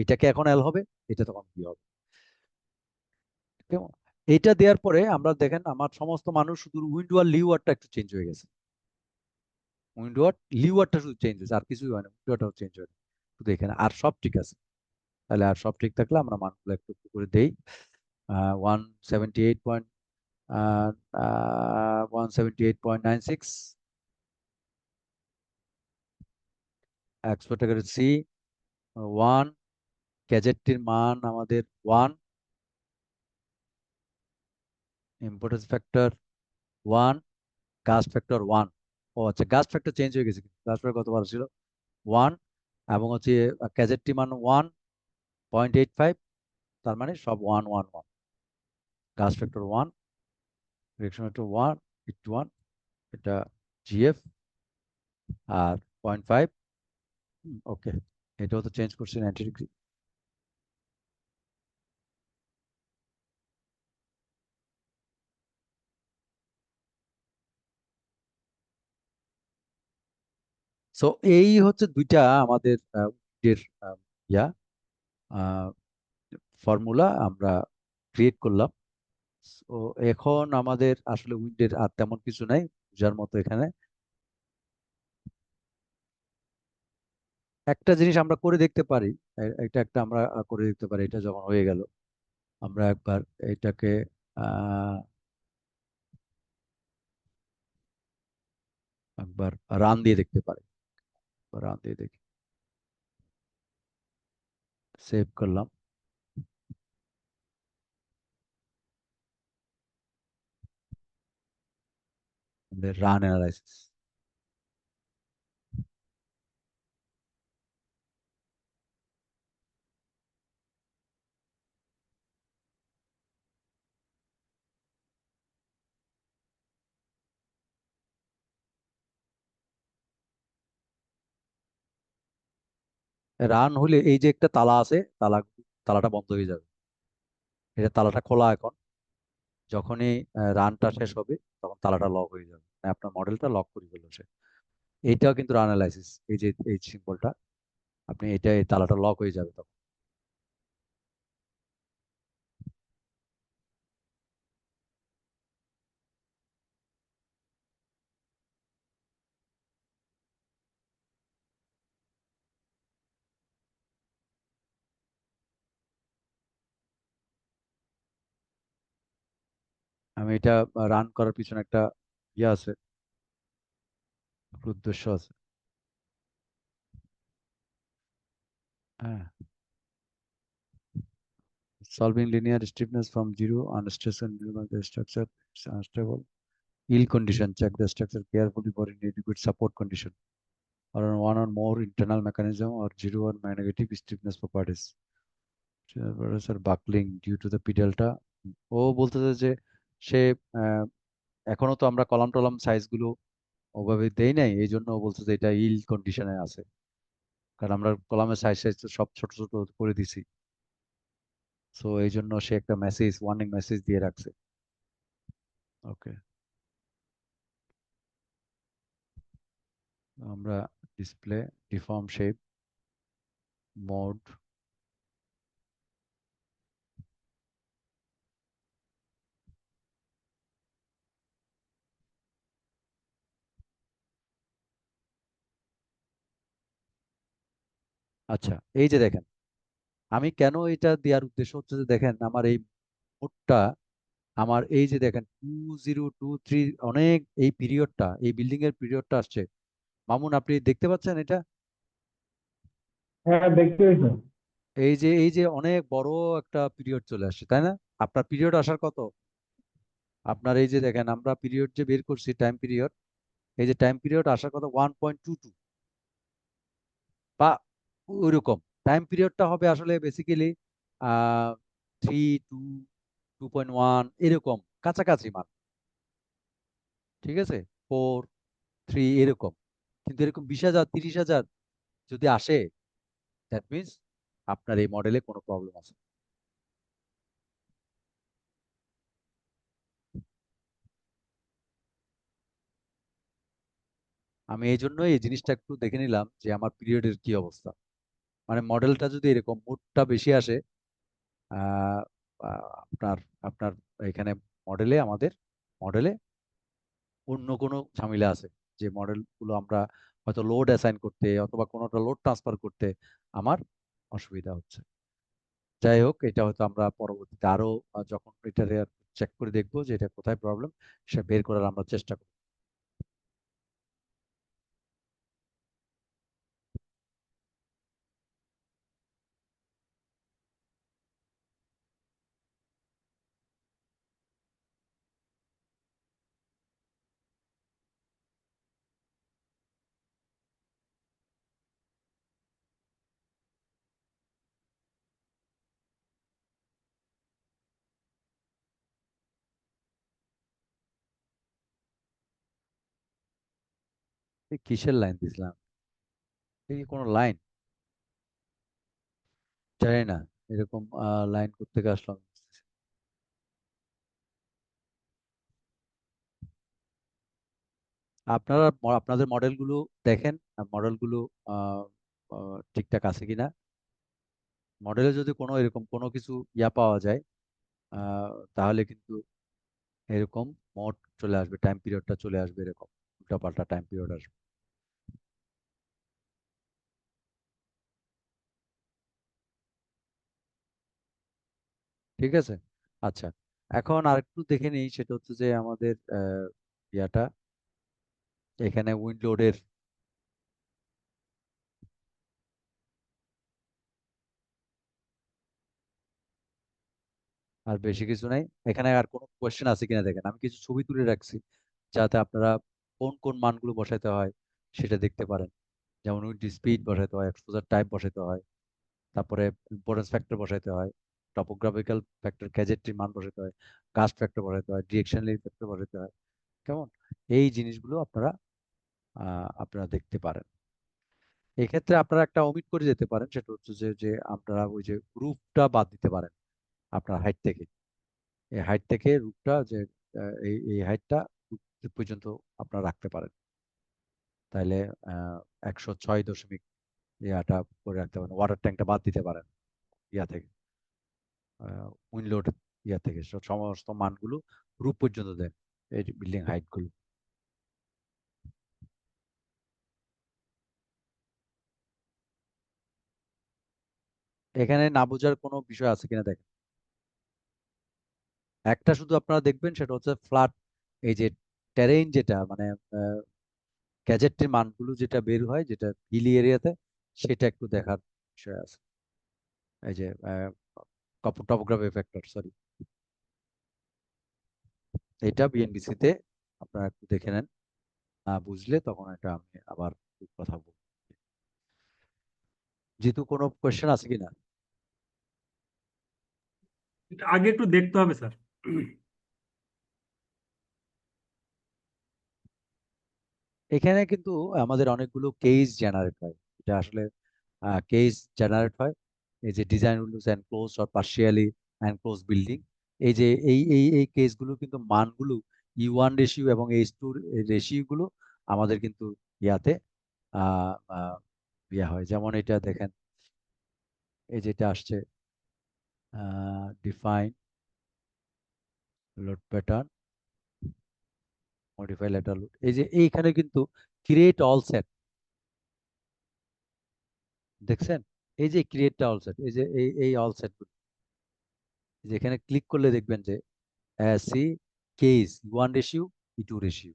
এটাকে এখন এল হবে, এটা তখন বি হবে। কেমন? এইটা দেওয়ার পরে আমরা দেখেন আমার সমস্ত মানুষ শুধু উইন্ডো আর লিওয়ারটা একটু চেঞ্জ হয়ে গেছে। উইন্ডো আর লিওয়ারটা শুধু চেঞ্জ হয়েছে, আর কিছুই হয় না, উইন্ডোটাও চেঞ্জ হয় না শুধু এখানে, আর সব ঠিক আছে। তাহলে আর সব ঠিক থাকলে আমরা মানগুলো একটু একটু করে দেই। 178 পয়েন্ট 178.96 এক্সপোর্টার সি 1, গ্যাজেটটির মান আমাদের 1, ইম্পর্টেন্স ফ্যাক্টর 1, গাস্ট ফ্যাক্টর 1। ও আচ্ছা, গাস্ট ফ্যাক্টর চেঞ্জ হয়ে গেছে, গাস্ট ফ্যাক্টর কতবার ছিল 1, এবং হচ্ছে গ্যাজেটটি মান 1.85, তার মানে সব 1 1 1। গাস্ট ফ্যাক্টর 1, ডিরেকশন ফ্যাক্টর 1, ইট 1, এটা জিএফ, আর 0.5। ওকে, এটাও তো চেঞ্জ করছি 90 ডিগ্রি। সো এই হচ্ছে দুইটা আমাদের এর ইয়া ফর্মুলা আমরা ক্রিয়েট করলাম। তো এখন আমাদের আসলে উইন্ডের আর তেমন কিছু নাই যার মতো। এখানে একটা জিনিস আমরা করে দেখতে পারি, এটা একটা আমরা করে দেখতে পারি। এটা যখন হয়ে গেল, আমরা একবার এটাকে আহ, একবার রান দিয়ে দেখতে পারি। রান দিয়ে দেখি, সেভ করলাম, রান অ্যানালাইসিস। রান হলে এই যে একটা তালা আছে, তালাটা বন্ধ হয়ে যাবে। এটা তালাটা খোলা এখন। যখনই রানটা শেষ হবে তখন তালাটা লক হয়ে যাবে, মানে আপনার মডেলটা লক করে ফেললো সে। এইটাও কিন্তু রান অ্যানালাইসিস, এই যে এই সিম্বলটা, আপনি এটা এই তালাটা লক হয়ে যাবে তখন। আমি এটা রান করার পিছনে একটা ইয়ে আছে, একটা উদ্দেশ্য আছে। হ্যাঁ, solving linear stiffness from zero unstressed and the structure is unstable. Yield condition, check the structure carefully for inadequate support condition or on one or more internal mechanism or zero or negative stiffness properties. Sir, buckling due to the P delta. ও বলতেছে যে সে আহ, এখনো তো আমরা কলাম টলাম সাইজ গুলো ওভাবে দেই নাই, এই জন্য ও বলছে যে এটা ইল কন্ডিশনে আছে, কারণ আমরা কলামের সাইজ সাইজ তো সব ছোট ছোট করে দিছি। সো এই জন্য সে একটা মেসেজ, ওয়ার্নিং মেসেজ দিয়ে রাখছে। ওকে, আমরা ডিসপ্লে ডিফর্ম শেপ মোড। আচ্ছা, এই যে দেখেন, আমি কেন এটা দেওয়ার উদ্দেশ্য হচ্ছে যে দেখেন আমার এই মোডটা, আমার এই যে দেখেন 2023 অনেক এই পিরিয়ডটা, এই বিল্ডিং এর পিরিয়ডটা আসছে। মামুন, আপনি দেখতে পাচ্ছেন এটা? হ্যাঁ, দেখতে পেয়েছেন। এই যে অনেক বড় একটা পিরিয়ড চলে আসছে, তাই না? আপনার পিরিয়ড আসার কত, আপনার এই যে দেখেন আমরা পিরিয়ড যে বের করছি টাইম পিরিয়ড, এই যে টাইম পিরিয়ড আসার কথা 1.22 বা ওইরকম। টাইম পিরিয়ডটা হবে আসলে বেসিক্যালি 3, 2, 2.1 এরকম কাছাকাছি মান, ঠিক আছে, 4, 3 এরকম। কিন্তু এরকম 20,000, 30,000 যদি আসে, দ্যাট মিনস আপনার এই মডেলে কোনো প্রবলেম আছে। আমি এই জন্য এই জিনিসটা একটু দেখে নিলাম যে আমার পিরিয়ডের কি অবস্থা। মানে মডেলটা যদি এরকম মুডটা বেশি আসে, আহ, আপনার আপনার এখানে আমাদের মডেলে অন্য কোনো ঝামেলা আছে, যে মডেলগুলো আমরা হয়তো লোড অ্যাসাইন করতে অথবা কোনোটা লোড ট্রান্সফার করতে আমার অসুবিধা হচ্ছে। যাই হোক, এটা হয়তো আমরা পরবর্তীতে আরো যখন এটা চেক করে দেখবো যে এটা কোথায় প্রবলেম, সেটা বের করার আমরা চেষ্টা করব। এই কিসের লাইন দিছিলাম? এই কোনো লাইন জানি না, এরকম লাইন করতে আসলাম। আপনারা আপনাদের মডেলগুলো দেখেন, মডেলগুলো ঠিকঠাক আছে কিনা। মডেলে যদি কোনো এরকম কোনো কিছু পাওয়া যায়, তাহলে কিন্তু এরকম মোড চলে আসবে, টাইম পিরিয়ডটা চলে আসবে, এরকম উল্টাপাল্টা টাইম পিরিয়ড আসবে। ঠিক আছে, আচ্ছা। এখন আরেকটু দেখে নিই, সেটা হচ্ছে যে আমাদের ইয়াটা এখানে উইন্ডোডের আর বেশি কিছু নাই। এখানে আর কোনো কোয়েশ্চেন আছে কিনা দেখেন, আমি কিছু ছবি তুলে রাখছি যাতে আপনারা কোন কোন মানগুলো বসাইতে হয় সেটা দেখতে পারেন। যেমন উইন্ড স্পিড বসাইতে হয়, এক্সপোজার টাইপ বসাইতে হয়, তারপরে ইম্পর্টেন্স ফ্যাক্টর বসাইতে হয়, টপোগ্রাফিক্যাল ফ্যাক্টর গ্যাজেট্রির মান বসাইতে হয়, কাস্ট ফ্যাক্টর বসাইতে হয়, ডিরেকশনাল ফ্যাক্টর বসাইতে হয়। কেমন, এই জিনিসগুলো আপনারা আপনারা দেখতে পারেন। এক্ষেত্রে আপনারা একটা ওমিট করে যেতে পারেন, সেটা হচ্ছে যে যে আপনারা ওই যে রুফটা বাদ দিতে পারেন আপনার হাইট থেকে। এই হাইট থেকে রুফটা যে এই এই হাইটটা পর্যন্ত আপনারা রাখতে পারেন, তাহলে 106 ইয়াটা করে রাখতে পারেন। ওয়াটার ট্যাঙ্কটা বাদ দিতে পারেন ইয়া থেকে, উইন্ডলোড ইয়া থেকে সমস্ত মানগুলো রূপ পর্যন্ত দেন এই বিল্ডিং হাইট গুলো। এখানে না বোঝার কোনো বিষয় আছে কিনা দেখেন। একটা শুধু আপনারা দেখবেন, সেটা হচ্ছে ফ্ল্যাট, এই যে টেরেইন যেটা মানে গ্যাজেটের মানগুলো যেটা বের হয় যেটা হিলি এরিয়াতে, সেটা একটু দেখার বিষয় আছে। এই যে টপোগ্রাফি ফ্যাক্টর, সরি, এটা বিএনবিসি তে আপনারা একটু দেখে নেন। না বুঝলে তখন এটা আমি আবার কথা বলবো। যেহেতু কোনো কোয়েশ্চেন আছে কিনা? এটা আগে একটু দেখতে হবে স্যার। এখানে কিন্তু আমাদের অনেকগুলো কেস জেনারেট হয়। এটা আসলে কেস জেনারেট হয়। এই যে design rules enclose or partially enclose building, এই যে এই কেসগুলো কিন্তু মানগুলো E1 রেশিও এবং H2 রেশিও গুলো আমাদের কিন্তু ইয়াতে আহ আহ, ইয়া হয়। যেমন এটা দেখেন, এই যেটা আসছে define load pattern, modify lateral load, এই যে এইখানে কিন্তু ক্রিয়েট অল সেট, দেখছেন? এই যে ক্রিয়েট অল সেট, এই যে এই অল সেট, যেখানে ক্লিক করলে দেখবেন যে C case E1 ratio E2 ratio.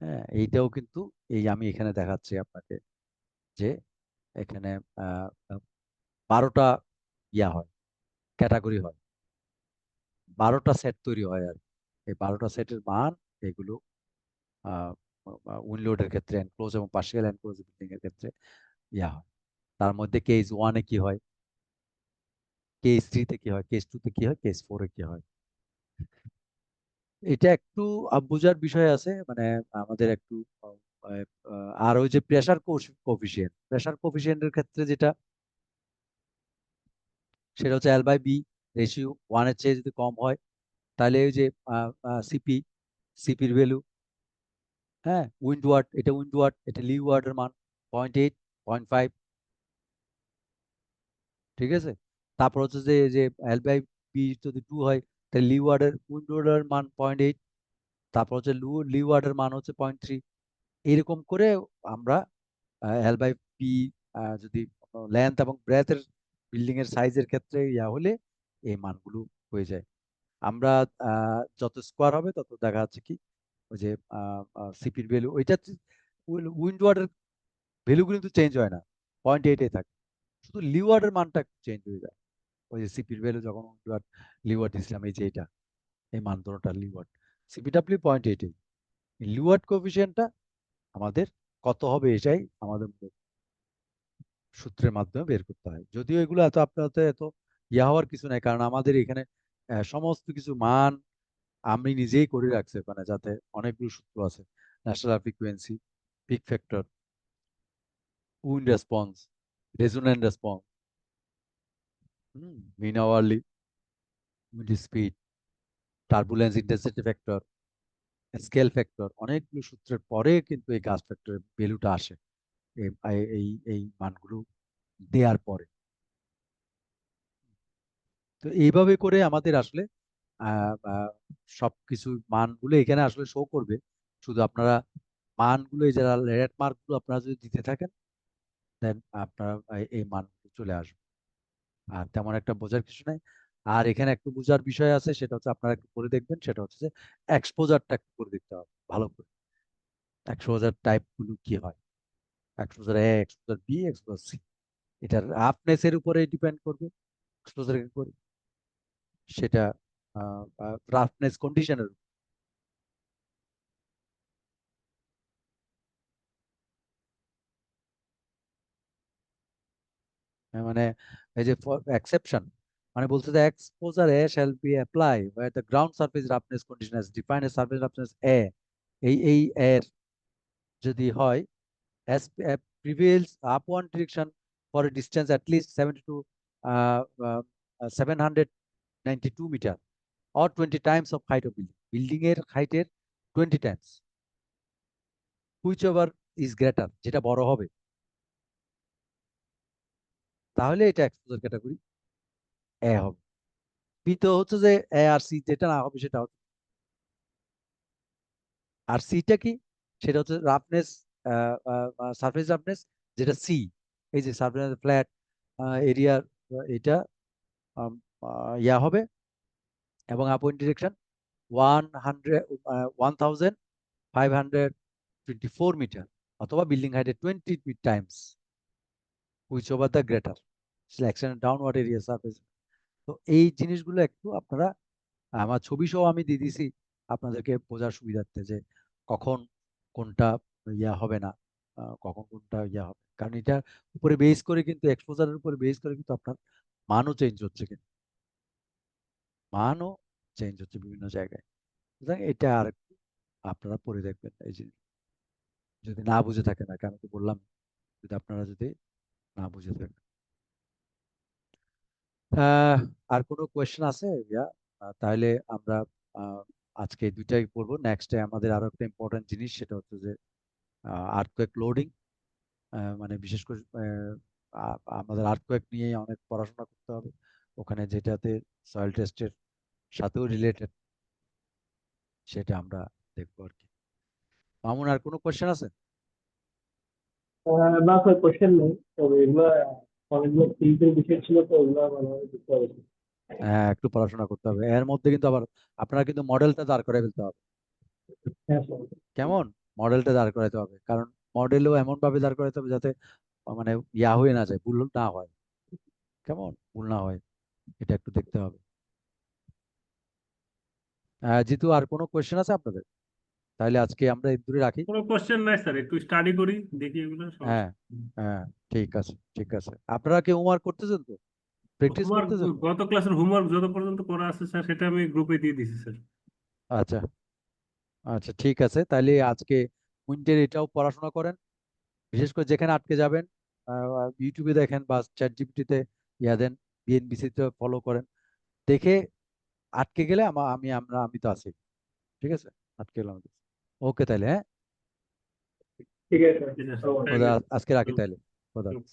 হ্যাঁ, এইটাও কিন্তু এই আমি এখানে দেখাচ্ছি আপনাকে যে এখানে 12টা ইয়া হয়, ক্যাটাগরি হয়, 12টা সেট তৈরি হয়। আর এই 12টা সেটের মান এগুলো উইন্ডলোডের ক্ষেত্রে এনক্লোজ এবং পার্শিয়াল এনক্লোজ বিল্ডিং এর ক্ষেত্রে ইয়া হয়। তার মধ্যে কেস 1-এ কি হয়, কেস 3-তে কি হয়, কেস 2-তে কি হয়, কেস 4-এ কি হয়। এটা একটু বোঝার বিষয় আছে, মানে আমাদের একটু আহ, আর ওই যে প্রেসার কোফিসিয়েন্টের ক্ষেত্রে যেটা, সেটা হচ্ছে L/B রেশিও 1-এর চেয়ে যদি কম হয়, তাহলে ওই যে সিপির ভ্যালু, হ্যাঁ, উইন্ড ওয়াট, এটা লিউ ওয়াটের মান 0.8, 0.5, ঠিক আছে। তারপর হচ্ছে যে যে L/B যদি 2 হয়, তাহলে উইন্ড ওয়াটের মান 0.8, তারপর হচ্ছে লিউ ওয়াটের মান হচ্ছে 0.3। এরকম করে আমরা L/P যদি লেন্থ এবং ব্রেথের বিল্ডিং এর সাইজের ক্ষেত্রে ইয়া হলে এই মানগুলো হয়ে যায়। আমরা যত স্কোয়ার হবে তত দেখা যাচ্ছে কি ওই যে সিপির ভ্যালু, ওইটা উইন্ড ওয়ার্ডের ভ্যালুগুলো কিন্তু চেঞ্জ হয় না, 0.8-এ থাকে। শুধু লিওয়ার্ডের মানটা চেঞ্জ হয়ে যায়। ওই যে সিপির ভ্যালু যখন লিওয়ার্ড দিয়েছিলাম, এই যে এটা এই মান দুটোটা লিওয়ার্ড, সিপিডাব্লিউ 0.8-এ, লিওয়ার্ড কোএফিসিয়েন্টটা আমাদের কত হবে এটাই আমাদের সূত্রের মাধ্যমে বের করতে হয়। যদিও এগুলো এত আপনাদের এত ইয়া হওয়ার কিছু নাই, কারণ আমাদের এখানে সমস্ত কিছু মান আমি নিজেই করে রাখছি, মানে যাতে অনেকগুলো সূত্র আছে। National frequency, peak factor, wind response, resonant response, mean hourly wind speed, turbulence intensity factor, scale factor, অনেকগুলো সূত্রের পরে কিন্তু এই গাস ফ্যাক্টরের ভ্যালুটা আসে এই এই এই মানগুলো দেওয়ার পরে। তো এইভাবে করে আমাদের আসলে সবকিছু মানগুলো এখানে আসলে শো করবে। শুধু আপনারা মানগুলো, এই যারা রেড মার্কগুলো আপনারা যদি দিতে থাকেন, দেন আপনারা এই মানগুলো চলে আসবে। আর তেমন একটা বোঝার কিছু নাই। আর এখানে একটু বোঝার বিষয় আছে, সেটা হচ্ছে আপনারা একটু করে দেখবেন, সেটা হচ্ছে যে এক্সপোজারটা একটু করে দেখতে হবে ভালো করে। এক্সপোজার টাইপ গুলো কি হয়, এক্সপোজার এক্সপোজার এক্সপোজার এটা রাফনেস এর উপরে ডিপেন্ড করবে। এক্সপোজার করে সেটা রাফনেস কন্ডিশনের, মানে এই যে এক্সেপশন, মানে বলছে যে exposure A shall be apply where the ground surface roughness condition is defined as surface roughness A. এই এর যদি হয় prevails upward direction for a distance at least 792 meter or 20 times of height of building. Building এর height 20 times. Whichever is greater, যেটা বড় হবে, তাহলে এটা এক্সপোজার ক্যাটাগরি এ হবে। বি তো হচ্ছে যে এ আর সি যেটা না হবে সেটা হচ্ছে, আর সিটা কি, সেটা হচ্ছে রাফনেস, সারফেস রাফনেস, যেটা সি, এই যে সারফেস ফ্ল্যাট এরিয়ার এটা ইয়া হবে, এবং আপওয়ার্ড ডিরেকশন 1524 মিটার অথবা বিল্ডিং হাইটে 20 Times, which over the greater selection downward area surface. তো এই জিনিসগুলো একটু আপনারা, আমার ছবি সহ আমি দিয়ে দিছি আপনাদেরকে বোঝার সুবিধার্থে, যে কখন কোনটা ইয়া হবে না, কখন কোনটা ইয়া হবে, কারণ এটা উপরে বেস করে কিন্তু, এক্সপোজারের উপরে বেস করে কিন্তু আপনার মানও চেঞ্জ হচ্ছে, কিন্তু মানও চেঞ্জ হচ্ছে বিভিন্ন জায়গায়। সুতরাং এটা আর একটু আপনারা পড়ে দেখবেন এই জিনিস, যদি না বুঝে থাকেন, আর কি আমি তো বললাম, যদি আপনারা যদি না বুঝে থাকেন। আর কোনো কোয়েশ্চেন আছে ইয়া? তাহলে আমরা আজকে দুইটাই পড়বো। নেক্সটে আমাদের আরো একটা ইম্পর্টেন্ট জিনিস, সেটা হচ্ছে যে আর্থকোয়েক লোডিং, মানে বিশেষ করে আমাদের আর্থকোয়েক নিয়ে অনেক পড়াশোনা করতে হবে, ওখানে যেটাতে সয়েল টেস্টের সাথেও রিলেটেড, সেটা আমরা দেখবো আর কি। মামুন, আর কোনো কোয়েশ্চেন আছে? না স্যার, কোশ্চেন নেই, তবে এগুলো অনেকগুলো ফিজিক্যাল বিষয় ছিল, তো ওগুলো ভালোভাবে বুঝতে পেরেছি। হ্যাঁ, একটু পড়াশোনা করতে হবে, এর মধ্যে কিন্তু আবার আপনারা কিন্তু মডেলটা দাঁড় করে ফেলতে হবে। হ্যাঁ স্যার। কেমন? মডেলটা দাঁড় করাতে হবে, কারণ মডেলও এমন ভাবে দাঁড় করাতে হবে যাতে মানে ইয়া হয়ে না যায়, ভুল না হয়, কেমন ভুল না হয়, এটা একটু দেখতে হবে। জিতু, আর কোনো কোয়েশ্চেন আছে আপনাদের? তাহলে আজকে আমরা এই দূরে রাখি। কোনো কোশ্চেন নাই স্যার, একটু স্টাডি করি, দেখি এগুলো হ্যাঁ, সমস্যা। হ্যাঁ, ঠিক আছে, ঠিক আছে। আপনারা কি হোমওয়ার্ক করতেছেন তো, প্র্যাকটিস হোমওয়ার্ক, করতেছেন তো? গত ক্লাসের হোমওয়ার্ক যত পর্যন্ত করা আছে স্যার, সেটা আমি গ্রুপে দিয়ে দিছি স্যার। আচ্ছা, আচ্ছা, ঠিক আছে, তাহলে আজকে উইন্টার এটাও পড়াশোনা করেন, বিশেষ করে যেখানে আটকে যাবেন ইউটিউবে দেখেন বা চ্যাট জিপিটিতে ইয়া দেন, বিএনবিসি তে ফলো করেন, দেখে আটকে গেলে আমি তো আছি, ঠিক আছে, আটকে গেলাম। ওকে তাহলে, হ্যাঁ, ঠিক আছে স্যার। ঠিক আছে, ধন্যবাদ। Thank you. আজকে রাখি তাহলে। খোদা হাফেজ।